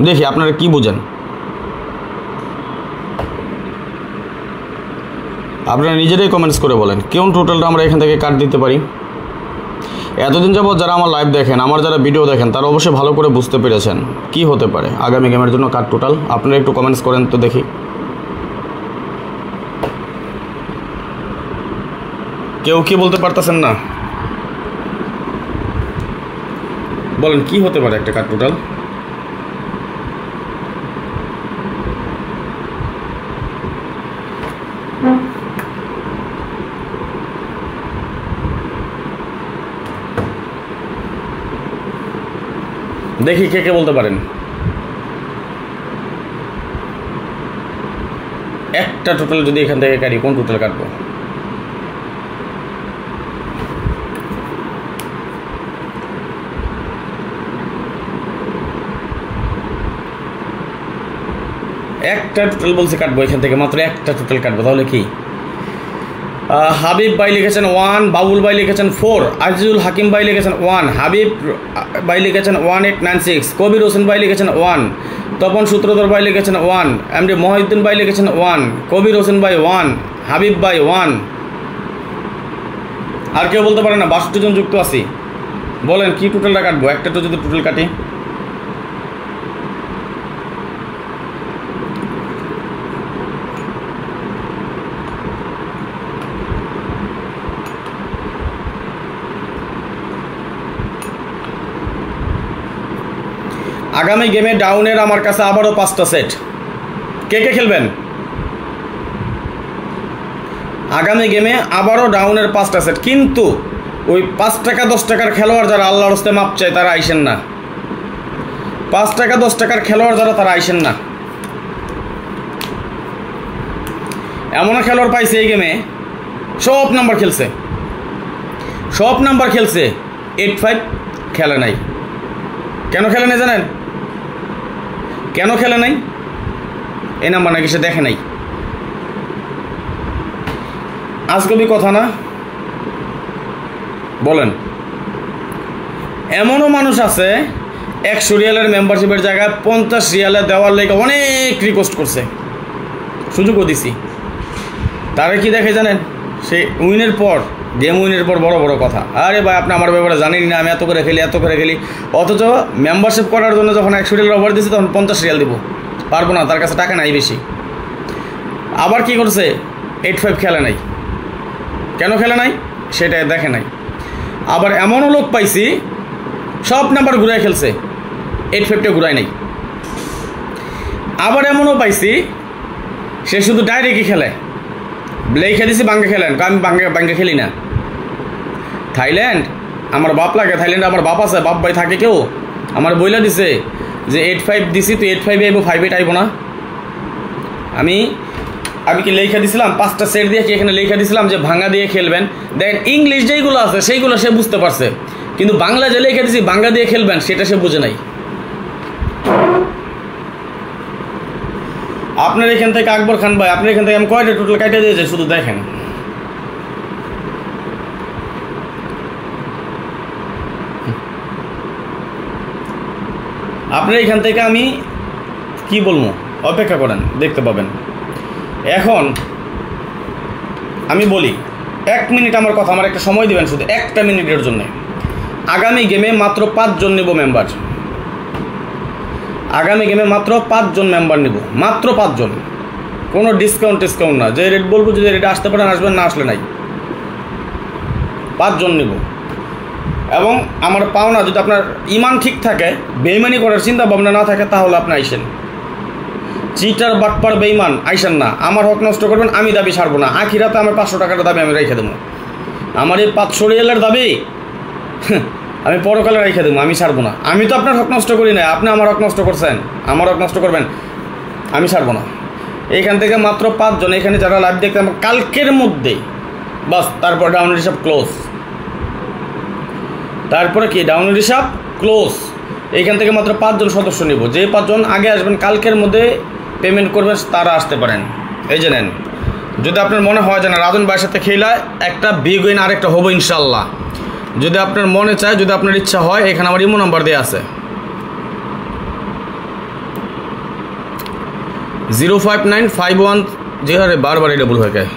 দেখি আপনারা কি বুঝেন। আপনারা নিজেরাই কমেন্টস করে বলেন কোন টোটালটা আমরা এখান থেকে কাট দিতে পারি। এতদিন যাবত যারা আমার লাইভ দেখেন, আমার যারা ভিডিও দেখেন, তারা অবশ্যই ভালো করে বুঝতে পেরেছেন কি হতে পারে আগামী গেমের জন্য কাট টোটাল। আপনারা একটু কমেন্টস করেন তো দেখি। কেউ কি বলতে পারতেছেন না? বলেন কি হতে পারে একটা কাট টোটাল। দেখি কে কে বলতে পারেন। একটা টোটাল যদি এখান থেকে কাটি, কোন টোটাল কাটবো? একটা টোটাল বলছে কাটবো এখান থেকে, মাত্র একটা টোটাল কাটবো। তাহলে কি? হাবিব ভাই লিখেছেন 1, বাবুল ভাই লিখেছেন 4, আজিজুল হাকিম ভাই লিখেছেন 1, হাবিব ভাই লিখেছেন 1896, কবির হোসেন ভাই লিখেছেন 1, তপন সূত্রধর ভাই লিখেছেন 1, এমডি মহিউদ্দিন ভাই লিখেছেন 1, কবির হোসেন ভাই 1, হাবিব ভাই 1। আর কেউ বলতে পারে না? 62 জন যুক্ত আছি, বলেন কি টোটালটা কাটবো? একটা তো যদি টোটাল কাটি, আগামী গেমে ডাউনের আমার কাছে আবারও 5টা সেট। কে কে খেলবেন? আগামী গেমে আবারও ডাউনের 5টা সেট, কিন্তু ওই 5 টাকা 10 টাকার খেলোয়াড় যারা আল্লাহর হস্তে মাপ চায় তারা আইসেন না। 5 টাকা 10 টাকার খেলোয়াড় যারা তারা আইসেন না। এমন খেলোয়াড় পাইছে এই গেমে সব নাম্বার খেলছে, 8-5 খেলে নাই। কেন খেলে নাই জানেন? কেন খেলে নাই? এই নাম্বার নাকি সে দেখে নাই। আজগবি কথা না বলেন? এমনও মানুষ আছে 100 রিয়ালের মেম্বারশিপের জায়গায় 50 রিয়ালে দেওয়ার লেগে অনেক রিকোয়েস্ট করছে, সুযোগও দিছি। তারা কি দেখে জানেন? সে উইনের পর, গেম উইনের পর বড় বড় কথা, আরে ভাই আপনি আমার ব্যাপারে জানেন না, আমি এত করে খেলি। অথচ মেম্বারশিপ করার জন্য যখন 100 রিয়াল অফার দিয়েছি তখন 50 রিয়াল দিব, পারবো না, তার কাছে টাকা নাই বেশি। আবার কি করছে? 8-5 খেলে নাই। কেন খেলে নাই সেটা দেখে নাই। আবার এমনও লোক পাইছি সব নাম্বার ঘুরাই খেলছে, 8-5টা ঘুরাই নাই। আবার এমনও পাইছি সে শুধু ডাইরেক্টই খেলে, লেখা দিছি বাঙ্গা খেলেন, আমি বাঙ্গা খেলি না। থাইল্যান্ড আমার বাপ লাগে, থাইল্যান্ডে আমার বাপ আছে, বাপ ভাই থাকে কেউ, আমার বইলা দিছে যে 8-5 দিছি, তুই 8-5 আইব, 5-8 আইব না। আমি কি লেখা দিছিলাম 5টা সেট দিয়ে, কি এখানে লেখা দিছিলাম যে ভাঙা দিয়ে খেলবেন? দেখেন ইংলিশ যেইগুলো আছে সেইগুলো সে বুঝতে পারছে, কিন্তু বাংলা যে লেখা দিছি ভাঙা দিয়ে খেলবেন সেটা সে বুঝে নাই। আপনার এখান থেকে আকবর খান ভাই, আপনার এখান থেকে আমি কয়টা টোটাল কাটা দিয়েছি শুধু দেখেন। আপনার এখান থেকে আমি কি বলবো, অপেক্ষা করেন দেখতে পাবেন। এখন আমি বলি 1 মিনিট আমার কথা, আমার একটা সময় দিবেন শুধু 1টা মিনিটের জন্য। আগামী গেমে মাত্র 5 জন নেব মেম্বার, আগামী গেমে মাত্র 5 জন মেম্বার নেব, মাত্র 5 জন, কোনো ডিসকাউন্ট না। যে রেট বলবো, যদি রেটে আসতে পারেন আসবেন, না আসলে নাই। 5 জন নেব। এবং আমার পাওনা, যদি আপনার ইমান ঠিক থাকে, বেইমানি করার চিন্তা ভাবনা না থাকে, তাহলে আপনি আইসেন। চিটার বাটপার বেইমান আইসেন না। আমার হক নষ্ট করবেন, আমি দাবি ছাড়বো না। আখিরাতে আমার 500 টাকার দাবি আমি রেখে দেবো। আমার এই 500 রিয়ালের দাবি আমি পরকালে রেখে দেবো, আমি ছাড়বো না। আমি তো আপনার হক নষ্ট করি না, আপনি আমার হক নষ্ট করছেন, আমার হক নষ্ট করবেন, আমি ছাড়বো না। এইখান থেকে মাত্র 5 জন, এখানে যারা লাইভ দেখতে আমার কালকের মধ্যেই বাস, তারপর ডাউনলোড হিসাব ক্লোজ। তারপরে কি ডাউনলোড হিসাব ক্লোজ। এইখান থেকে মাত্র 5 জন সদস্য নিব। যে 5 জন আগে আসবেন, কালকের মধ্যে পেমেন্ট করবেন, তারা আসতে পারেন। এই যে নেন। যদি আপনার মনে হয় যে না রাজন ভাইয়ের সাথে খেলা একটা বিগ উইন আরেকটা হবো ইনশাল্লাহ, যদি আপনার মনে চায়, যদি আপনার ইচ্ছা হয়, এখানে আমার ইমো নাম্বার দেওয়া আছে 05951, যে হারে বারবার এটা ভুল হয়ে যায়।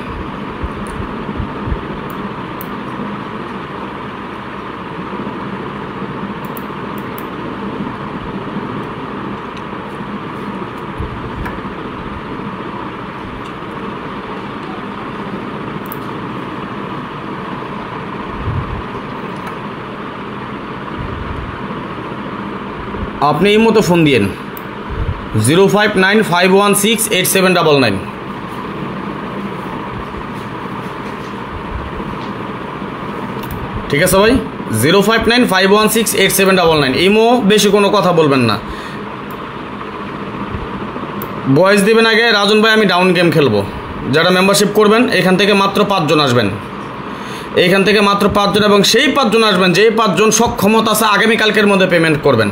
আপনি এই মতো ফোন দিয়েন 05951687999। ঠিক আছে ভাই, 05951687999। ইমো, বেশি কোনো কথা বলবেন না, ভয়েস দিবেন আগে, রাজন ভাই আমি ডাউন গেম খেলবো। যারা মেম্বারশিপ করবেন এখান থেকে মাত্র 5 জন আসবেন, এইখান থেকে মাত্র 5 জন, এবং সেই 5 জন আসবেন যেই 5 জন সক্ষমতা আছে আগামীকালকের মধ্যে পেমেন্ট করবেন।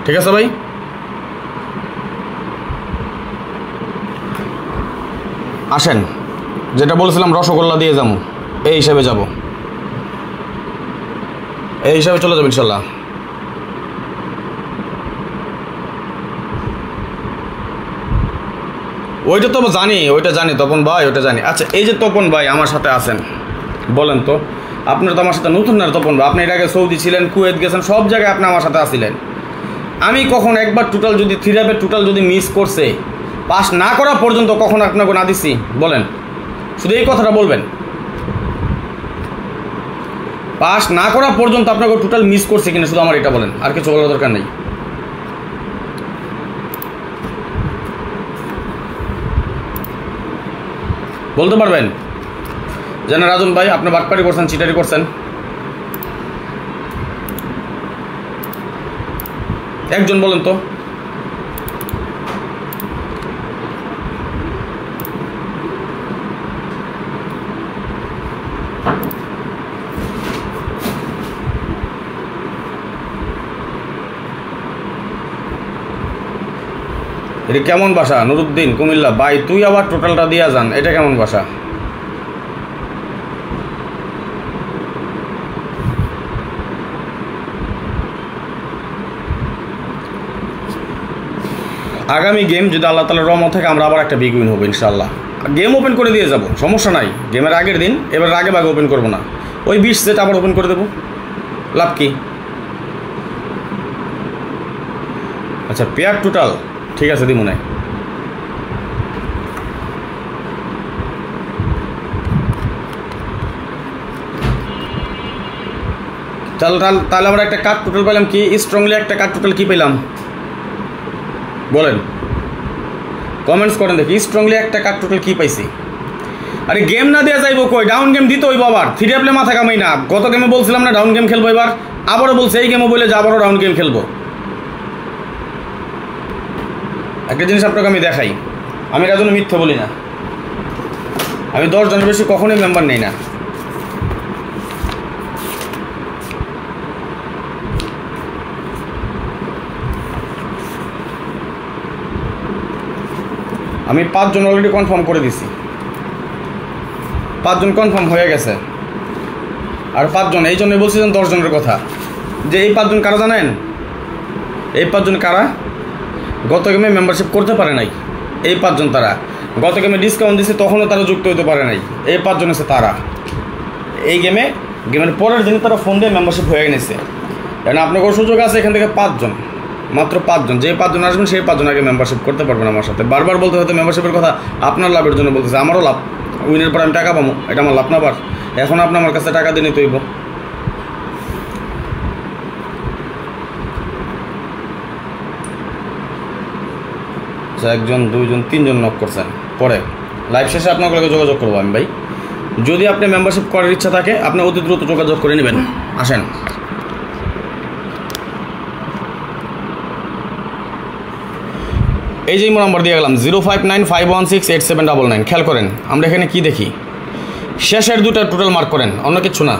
ঠিক আছে ভাই? আসেন, যেটা বলেছিলাম রসগোল্লা দিয়ে যাবো, এই হিসাবে যাব, এই হিসাবে চলে যাবো ইনশাল্লাহ। ওইটা তো জানি, ওইটা জানি তপন ভাই, ওইটা জানি। আচ্ছা, এই যে তপন ভাই আমার সাথে আছেন, বলেন তো, আপনার তো আমার সাথে নতুন না তপন ভাই, আপনি এর আগে সৌদি ছিলেন, কুয়েত গেছেন, সব জায়গায় আপনি আমার সাথে আসছিলেন। আমি কখন একবার টোটাল যদি 3 র্যাপের টোটাল যদি মিস করছে, পাস না করা পর্যন্ত কখন আপনাকে না দিচ্ছি বলেন? শুধু এই কথাটা বলবেন। পাস না করা পর্যন্ত আপনাকে টোটাল মিস করছে কিনা শুধু আমার এটা বলেন, আর কিছু বলার দরকার নেই। বলতে পারবেন যে না রাজন ভাই আপনি বাটপারি করছেন, চিটারি করছেন? একজন বলেন তো। এটা কেমন ভাষা? নুরুদ্দিন কুমিল্লা, ভাই তুই আবার টোটালটা দিয়া যান, এটা কেমন ভাষা? আগামী গেম যদি আল্লাহ তাআলার রহমত থেকে আমরা আবার একটা বিগ উইন হবো ইনশাআল্লাহ। গেম ওপেন করে দিয়ে যাব, সমস্যা নাই। গেমের আগের দিন, এবার আগে ভাগে ওপেন করবো না, ওই 20 সেট আবার ওপেন করে দেবো, লাভ কি? আচ্ছা পেয়ার টোটাল ঠিক আছে দিমু নাই। তাহলে আমরা একটা কার্ড টোটাল পেলাম কি? স্ট্রংলি একটা কার্ড টোটাল কি পেলাম বলেন, কমেন্টস করেন দেখি। স্ট্রংলি একটা কার্ড টোটাল কি পাইছি? আরে গেম না দেওয়া যাইব কই, ডাউন গেম দিতে হইব আবার। থ্রি আপলে মাথা কামাই না। গত গেমে বলছিলাম না ডাউন গেম খেলবো, এবার আবারও বলছে এই গেমও বলে যে আবারও ডাউন গেম খেলবো। একটা জিনিস আপনাকে আমি দেখাই, আমি এর জন্য মিথ্যে বলি না, আমি 10 জনের বেশি কখনোই মেম্বার নেই না। আমি 5 জন অলরেডি কনফার্ম করে দিছি, 5 জন কনফার্ম হয়ে গেছে। আর 5 জন এই জন্যই বলছিলেন 10 জনের কথা, যে এই 5 জন কারা জানেন? এই 5 জন কারা? গত গেমে মেম্বারশিপ করতে পারে নাই এই 5 জন। তারা গত গেমে ডিসকাউন্ট দিচ্ছে তখনও তারা যুক্ত হতে পারে নাই। এই 5 জন আছে তারা। এই গেমের পরের দিনে তারা ফোন দিয়ে মেম্বারশিপ হয়ে গেছে। কারণ আপনাকেও সুযোগ আছে, এখান থেকে 5 জন, মাত্র 5 জন। যে 5 জন আসবেন সেই 5 জন আগে মেম্বারশিপ করতে পারবেন আমার সাথে। বারবার বলতে হয়তো মেম্বারশিপের কথা আপনার লাভের জন্য বলতেছে, আমারও লাভ। উইনের পর আমি টাকা পাবো, এটা আমার লাভ না। আবার এখন আপনি আমার কাছে টাকা দিয়ে নিতে হইব। একজন, 2 জন, 3 জন নক করছেন। পরে লাইভ শেষে আপনাগুলোকে যোগাযোগ করবো আমি ভাই। যদি আপনি মেম্বারশিপ করার ইচ্ছা থাকে আপনি অতি দ্রুত যোগাযোগ করে নেবেন। আসেন, এই যে নাম্বার দিয়ে গেলাম 0595168799। খেয়াল করেন আমরা এখানে কি দেখি, শেষের 2টা টোটাল মার্ক করেন, অন্য কিছু না।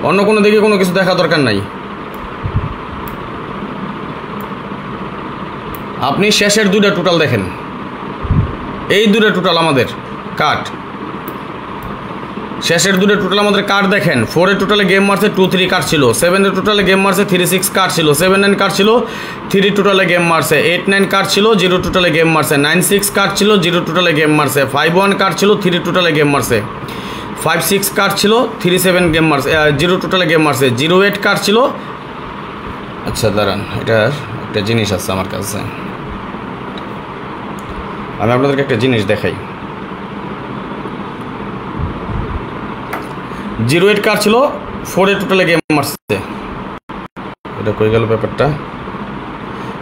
অন্য কোনো দিকে কোনো কিছু দেখা দরকার নাই। আপনি শেষের 2টা টোটাল দেখেন, এই 2টা টোটাল আমাদের কাট। শেষের 2টা টোটাল আমাদের কার্ড দেখেন। 4 এর টোটালে গেম মারছে 2-3 কার্ড ছিল। 7 এর টোটালে গেম মারছে 3-6 কার্ড ছিল। 7-9 কার্ড ছিল, 3 টোটালে গেম মারছে। 8-9 কার্ড ছিল, 0 টোটালে গেম মারছে। 9-6 কার্ড ছিল, 0 টোটালে গেম মারছে। 5-1 কার্ড ছিল, 3 টোটালে গেম মারছে। 5-6 কার্ড ছিল, 3-7 গেম মারছে, 0 টোটালে গেম মারছে। 0-8 কার্ড ছিল। আচ্ছা দাঁড়ান, এটার একটা জিনিস আছে আমার কাছে, আমি আপনাদেরকে একটা জিনিস দেখাই। 0-8 কার্ড ছিল, 4 এর টোটালে গেম মারছে। এটা কই গেল ব্যাপারটা?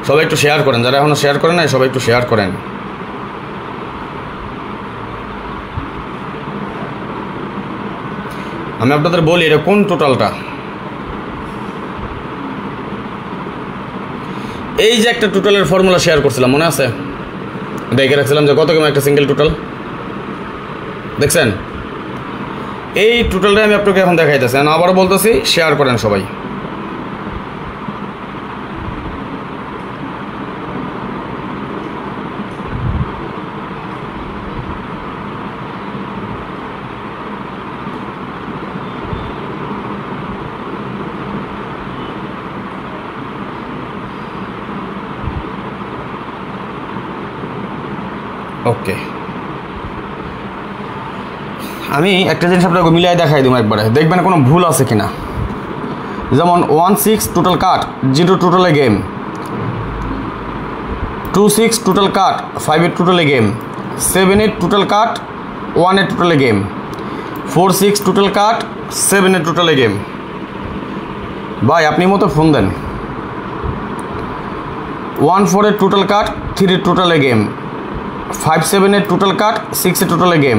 সবাই একটু শেয়ার করেন, যারা এখনো শেয়ার করেন না সবাই একটু শেয়ার করেন। আমি আপনাদের বলি এটা কোন টোটালটা। এই যে একটা টোটালের ফর্মুলা শেয়ার করছিলাম, মনে আছে? দেখে রাখছিলাম যে কত গেমে একটা সিঙ্গেল টোটাল দেখছেন। এই টোটালটা আমি আপনাকে এখন দেখাইতেছি, আবারও বলতেছি শেয়ার করেন সবাই। ওকে, আমি একটা জিনিস আপনাকে মিলিয়ে দেখাই দিব একবারে, দেখবেন কোনো ভুল আছে কিনা। যেমন 1-6 টোটাল কাট, 0 টোটালে গেম। 2-6 টোটাল কাট, 5-8 টোটালে গেম। 7-8 টোটাল কাট, 1-8 টোটালে গেম। 4 6 টোটাল কাট, 7 টোটাল গেম। ভাই আপনি মতো ফোন দেন। 1 4 টোটাল কাট, 3 টোটাল গেম। 5 7 টোটাল কাট, 6 টোটাল গেম।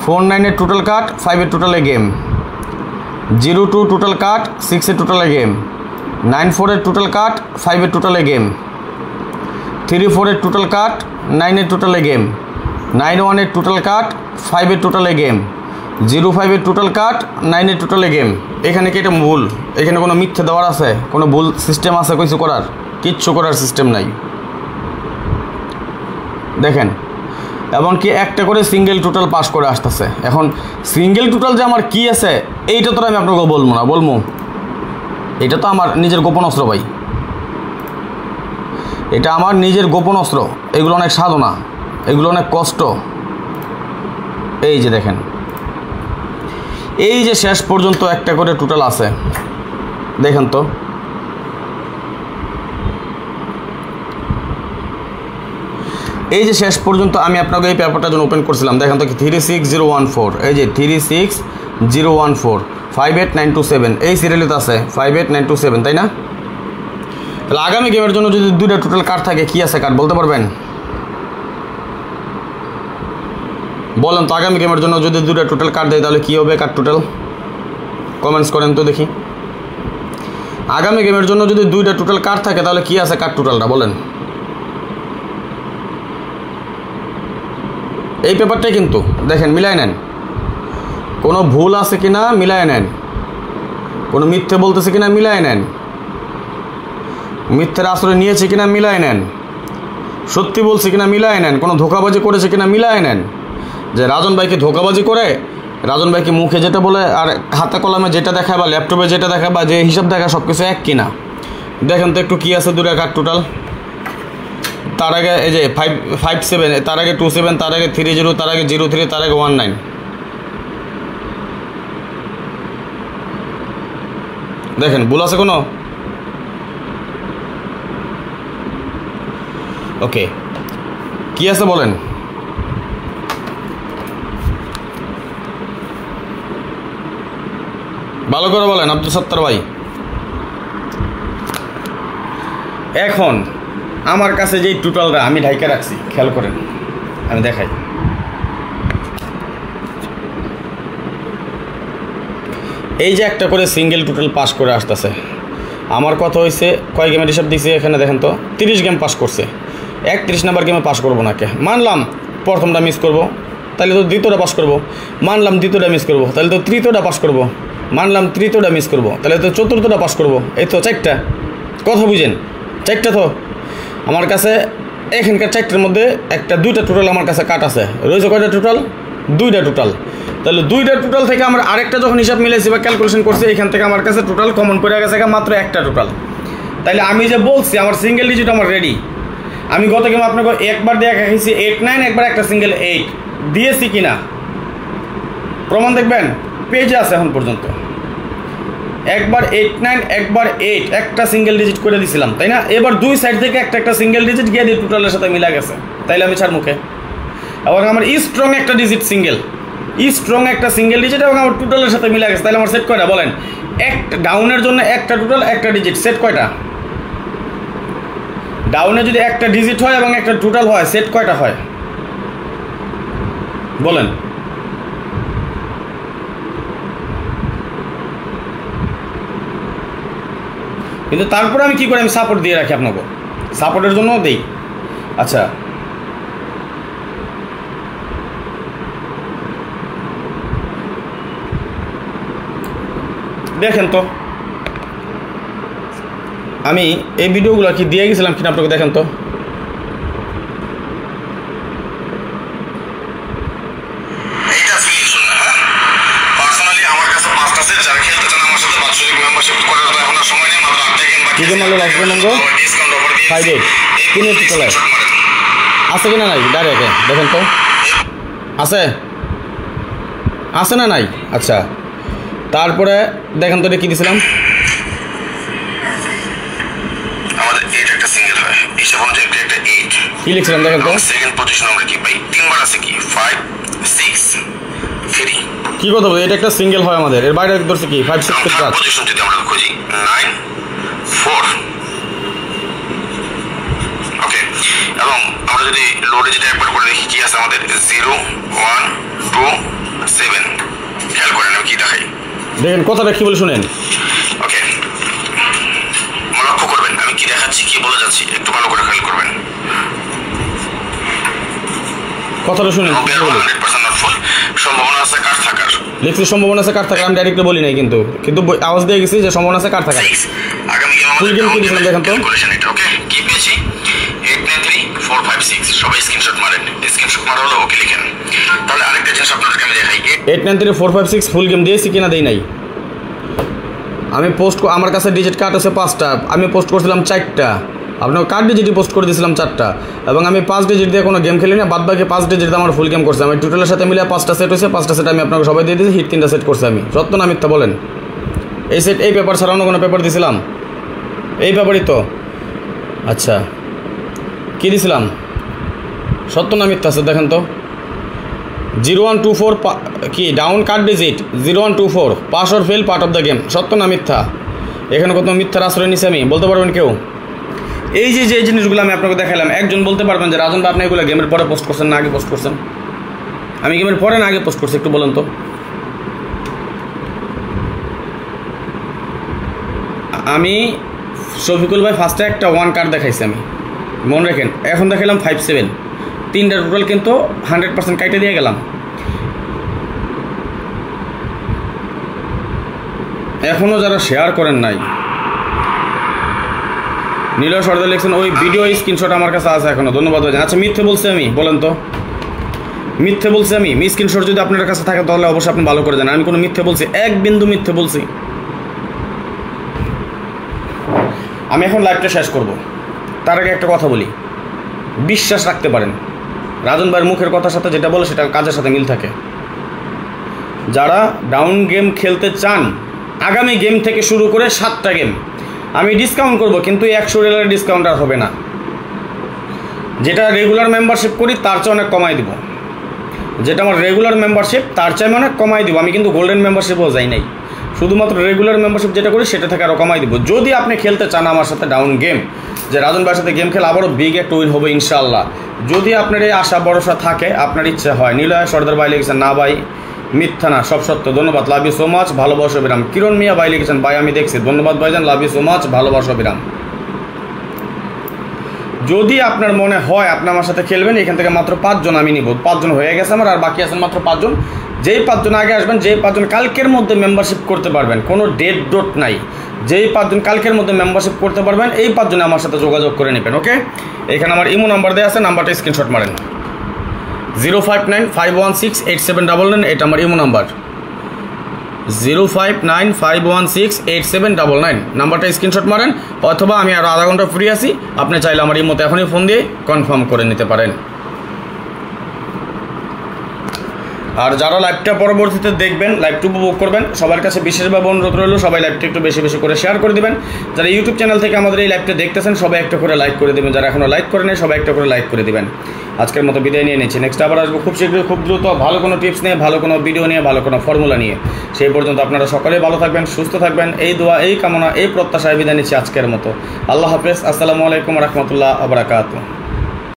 4 9 টোটাল কাট, 5 টোটাল গেম। 0 2 টোটাল কাট, 6 টোটাল গেম। 9 4 টোটাল কাট, 5 টোটাল গেম। 3 4 টোটাল কাট, 9 টোটাল গেম। 9 1 টোটাল কাট, 5 টোটাল গেম। 0 5 টোটাল কাট, 9 total game. এখানে কি এটা ভুল? এখানে কোনো মিথ্যে দেওয়ার আছে? কোনো ভুল সিস্টেম আছে কিছু করার? কিচ্ছু করার সিস্টেম নাই। দেখেন, এমনকি একটা করে সিঙ্গেল টোটাল পাস করে আসতেছে। এখন সিঙ্গেল টোটাল যে আমার কি আছে এইটা তো আমি আপনাকে বলবো না, বলবো এটা তো আমার নিজের গোপন অস্ত্র ভাই, এটা আমার নিজের গোপন অস্ত্র। এগুলো অনেক সাধনা, এগুলো অনেক কষ্ট। এই যে দেখেন, এই যে শেষ পর্যন্ত একটা করে টোটাল আছে, দেখেন তো। এই যে শেষ পর্যন্ত আমি আপনাকে এই পেপারটা জন্য ওপেন করছিলাম, দেখেন তো 36014, এই যে 36014, 58927, এই সিরিয়ালে আছে 58927, তাই না? তাহলে আগামী গেমের জন্য যদি দুইটা টোটাল কার্ড থাকে, কি আছে কার্ড বলতে পারবেন? বলেন তো, আগামী গেমের জন্য যদি দুইটা টোটাল কার্ড দেয় তাহলে কী হবে কার্ড টোটাল? কমেন্টস করেন তো দেখি। আগামী গেমের জন্য যদি দুইটা টোটাল কার্ড থাকে তাহলে কি আছে কার্ড টোটালটা বলেন? এই পেপারটাই কিন্তু দেখেন, মিলাই নেন। কোনো ভুল আছে কিনা মিলাই নেন, কোনো মিথ্যে বলতেছে কিনা মিলাই নেন, মিথ্যের আশ্রয় নিয়েছে কিনা মিলাই নেন, সত্যি বলছে কিনা মিলাই নেন, কোনো ধোকাবাজি করেছে কিনা মিলাই নেন। যে রাজন ভাইকে ধোকাবাজি করে, রাজন ভাইকে মুখে যেটা বলে আর হাতে কলমে যেটা দেখায় বা ল্যাপটপে যেটা দেখায় বা যে হিসাব দেখায় সব কিছু এক কিনা দেখেন তো একটু। কী আছে দুটা কার্ড টোটাল? তার আগে এই যে 557, তার আগে 27, তার আগে 30, তার আগে 03, তার আগে 19। দেখেন ভুল আছে কোনো? ওকে, কি আছে বলেন? ভালো করে বলেন আব্দুল সত্তার ভাই। এখন আমার কাছে যেই টোটালটা আমি ঢাইকা রাখছি, খেয়াল করেন, আমি দেখাই। এই যে একটা করে সিঙ্গেল টোটাল পাস করে আসতেছে। আমার কথা হয়েছে কয় গেমের হিসাব দিয়েছে এখানে দেখেন তো, 30 গেম পাস করছে। 31 নাম্বার গেমে পাস করবো না কে? মানলাম প্রথমটা মিস করব, তাহলে তো দ্বিতীয়টা পাস করব। মানলাম দ্বিতীয়টা মিস করব, তাহলে তো তৃতীয়টা পাস করব। মানলাম তৃতীয়টা মিস করব, তাহলে তো চতুর্থটা পাস করব। এই তো 4টা, কথা বুঝেন? 4টা তো আমার কাছে এখানকার 4টার মধ্যে দুইটা টোটাল আমার কাছে কাট আছে। রয়েছে কয়টা টোটাল? 2টা টোটাল। তাহলে 2টা টোটাল থেকে আমরা আরেকটা যখন হিসাব মিলাইছি বা ক্যালকুলেশন করছি, এখান থেকে আমার কাছে টোটাল কমন পড়ে গেছে মাত্র একটা টোটাল। তাইলে আমি যে বলছি আমার সিঙ্গেল ডিজিট আমার রেডি। আমি গত গেম আপনাকে একবার দিয়ে খাইছি 8 9, একবার একটা সিঙ্গেল 8 দিয়েছি কিনা প্রমাণ দেখবেন, পেজে আছে এখন পর্যন্ত। একবার 8 9, একবার 8, একটা সিঙ্গেল ডিজিট করে দিয়েছিলাম, তাই না? এবার দুই সাইড থেকে একটা সিঙ্গেল ডিজিট গিয়ে দিয়ে টোটালের সাথে মিলা গেছে, তাইলে আমি ছাড় মুখে। আবার আমার স্ট্রং একটা ডিজিট সিঙ্গেল, স্ট্রং একটা সিঙ্গেল ডিজিট এবং আমার টোটালের সাথে মিলা গেছে, তাহলে আমার সেট কয়টা বলেন? একটা ডাউনের জন্য একটা টোটাল একটা ডিজিট, সেট কয়টা? ডাউনে যদি একটা ডিজিট হয় এবং একটা টোটাল হয়, সেট কয়টা হয় বলেন? কিন্তু তারপরে আমি কি করি, আমি সাপোর্ট দিয়ে রাখি আপনাকে, সাপোর্টের জন্য দেই। আচ্ছা, দেখেন তো আমি এই ভিডিওগুলো কি দিয়ে গেছিলাম কিনা আপনাকে দেখেন তো। আছে কিনা নাই ডাইরেক্ট দেখেন তো, আছে আছে না নাই? আচ্ছা, তারপরে দেখেন তো এটা কি দিয়েছিলাম, কি লিখছিলাম দেখেন তো। সেকেন্ড পজিশন আমরা কি পাই? 3বার আছে কি 5 6 3 কি কথা বলি, এটা একটা সিঙ্গেল হয় আমাদের, এর বাইরে ধরছে কি 5 6 এর কাজ। পজিশন যদি আমরা খুঁজি 9 4, ওকে, এবং আমরা যদি লোডে যেটা একবার করে দেখি কি আছে আমাদের 0 1 2 7, খেয়াল করেন আমি কি দেখাই, দেখেন কথাটা কি বলে শুনেন, ওকে, লক্ষ্য করবেন আমি কি দেখাচ্ছি কি বলে যাচ্ছি, একটু ভালো করে খেয়াল করবেন। কথাটা শুনেন, 100% নট ফুল, সম্ভাবনা আছে কার থাকার, লিখছি সম্ভাবনা আছে কার থাকার, আমি ডাইরেক্টলি বলি নাই, কিন্তু আওয়াজ দিয়ে গেছি যে সম্ভাবনা আছে কার থাকার। আগামী গেম ফুল গেম কি দিয়েছিলাম দেখেন তো, ক্যালকুলেশন এটা, ওকে, কি পেয়েছি 893 456, সবাই স্ক্রিনশট মারেন, স্ক্রিনশট মারা হলো ওকে লিখেন। তাহলে আরেকটা জিনিস আপনাদেরকে আমি দেখাই, 893 456 ফুল গেম দিয়েছি কিনা দেই নাই। আমি পোস্ট, আমার কাছে ডিজিট কার্ড আছে 5টা, আমি পোস্ট করছিলাম 4টা, আপনার কার্ড ডিজিটই পোস্ট করে দিয়েছিলাম 4টা, এবং আমি 5 ডিজিট দিয়ে কোনো গেম খেলি না, বাদ বাকি 5 ডিজিট আমার ফুল গেম করছে। আমি টোটালের সাথে মিলে 5টা সেট হয়েছে, 5টা সেট আমি আপনাকে সবাই দিয়ে দিয়েছি, হিট 3টা সেট করছি আমি। সত্য না মিথ্যা বলেন? এই সেট এই পেপার ছাড়া অন্য কোনো পেপার দিয়েছিলাম? এই পেপারই তো। আচ্ছা কী দিয়েছিলাম, সত্য না মিথ্যা আছে দেখেন তো। 0124 কি down card digit 0124, pass or fail part of the game, সত্য না মিথ্যা? এখানে কত মিথ্যার আশ্রয় নিছে আমি, বলতে পারবেন কেউ? এই যে জিনিসগুলো আমি আপনাকে দেখালাম, একজন বলতে পারবেন যে রাজন ভাই আপনি এগুলো গেমের পরে পোস্ট করছেন না আগে পোস্ট করছেন? আমি গেমের পরে না আগে পোস্ট করছি, একটু বলেন তো। আমি শফিকুল ভাই ফার্স্টে একটা 1 কার্ড দেখাইছি আমি, মনে রাখেন। এখন দেখালাম 5 7, 3টা টোটাল কিন্তু 100% কাইটে দিয়ে গেলাম। এখনও যারা শেয়ার করেন নাই, নীলয় সর্দার লিখছেন ওই ভিডিও স্ক্রিনশট আমার কাছে আছে এখনো, ধন্যবাদ ভাই। আচ্ছা মিথ্যে বলছি আমি, বলেন তো মিথ্যে বলছি আমি? স্ক্রিনশট যদি আপনার কাছে থাকে তাহলে অবশ্যই আপনি ভালো করে জানেন আমি কোনো মিথ্যে বলছি, এক বিন্দু মিথ্যে বলছি? আমি এখন লাইভটা শেষ করব, তার আগে একটা কথা বলি, বিশ্বাস রাখতে পারেন রাজন ভাইয়ের মুখের কথার সাথে যেটা বলে সেটা কাজের সাথে মিল থাকে। যারা ডাউন গেম খেলতে চান, আগামী গেম থেকে শুরু করে 7টা গেম আমি ডিসকাউন্ট করব, কিন্তু 100 রিয়ালের ডিসকাউন্ট আর হবে না। যেটা রেগুলার মেম্বারশিপ করি তার চেয়ে অনেক কমাই দিব, যেটা আমার রেগুলার মেম্বারশিপ তার চেয়ে অনেক কমাই দিব। আমি কিন্তু গোল্ডেন মেম্বারশিপও যাই নাই, শুধুমাত্র রেগুলার মেম্বারশিপ যেটা করি সেটা থেকে আরও কমাই দিব। যদি আপনি খেলতে চান আমার সাথে ডাউন গেম, যে রাজন ভাইয়ের সাথে গেম খেলে আবারও বিগ একটা উইন হবে ইনশাআল্লাহ, যদি আপনার এই আশা ভরসা থাকে, আপনার ইচ্ছা হয়। নীলয় সর্দার ভাই লিখেছেন না ভাই মিথ্যা না, সব সত্য, ধন্যবাদ, লাভ ইউ সো মাচ, ভালোবাসা বিরাম। কিরণ মিয়া ভাই লিখেছেন ভাই আমি দেখছি, ধন্যবাদ ভাইজান, লাভ ইউ সো মাচ, ভালোবাসা বিরাম। যদি আপনার মনে হয় আপনি আমার সাথে খেলবেন, এখান থেকে মাত্র 5 জন আমি নিব, 5 জন হয়ে গেছে আমার, আর বাকি আছেন মাত্র 5 জন। যেই 5 জন আগে আসবেন, যেই 5 জন কালকের মধ্যে মেম্বারশিপ করতে পারবেন, কোনো ডেট নাই, যেই 5 জন কালকের মধ্যে মেম্বারশিপ করতে পারবেন, এই 5 জনে আমার সাথে যোগাযোগ করে নেবেন। ওকে, এখানে আমার ইমো নাম্বার দেওয়া আছে, নাম্বারটা স্ক্রিনশট মারেন, 05951687999, এটা আমার ইমো নাম্বার, 05951687999, নাম্বারটা স্ক্রিনশট মারেন। অথবা আমি আরও আধা ঘন্টা ফ্রি আছি, আপনি চাইলে আমার ইমোতে এখনই ফোন দিয়ে কনফার্ম করে নিতে পারেন। আর যারা লাইভটা পরবর্তীতে দেখবেন, লাইভটা উপভোগ করবেন, সবার কাছে বিশেষভাবে অনুরোধ রইল সবাই লাইভটা একটু বেশি বেশি করে শেয়ার করে দেবেন। যারা ইউটিউব চ্যানেল থেকে আমাদের এই লাইভটা দেখতেছেন সবাই একটা করে লাইক করে দেবেন, যারা এখনও লাইক করে নেই সবাই একটা করে লাইক করে দেবেন। আজকের মতো বিদায় নিয়ে নিচ্ছি, নেক্সট আবার আসবো খুব শীঘ্রই, খুব দ্রুত, ভালো কোনো টিপস নিয়ে, ভালো কোনো ভিডিও নিয়ে, ভালো কোনো ফর্মুলা নিয়ে। সেই পর্যন্ত আপনারা সকলেই ভালো থাকবেন, সুস্থ থাকবেন, এই দোয়া, এই কামনা, এই প্রত্যাশায় বিদায় নিচ্ছি আজকের মতো। আল্লাহ হাফেজ, আসসালামু আলাইকুম রহমতুল্লাহ ওয়া বারাকাতুহু।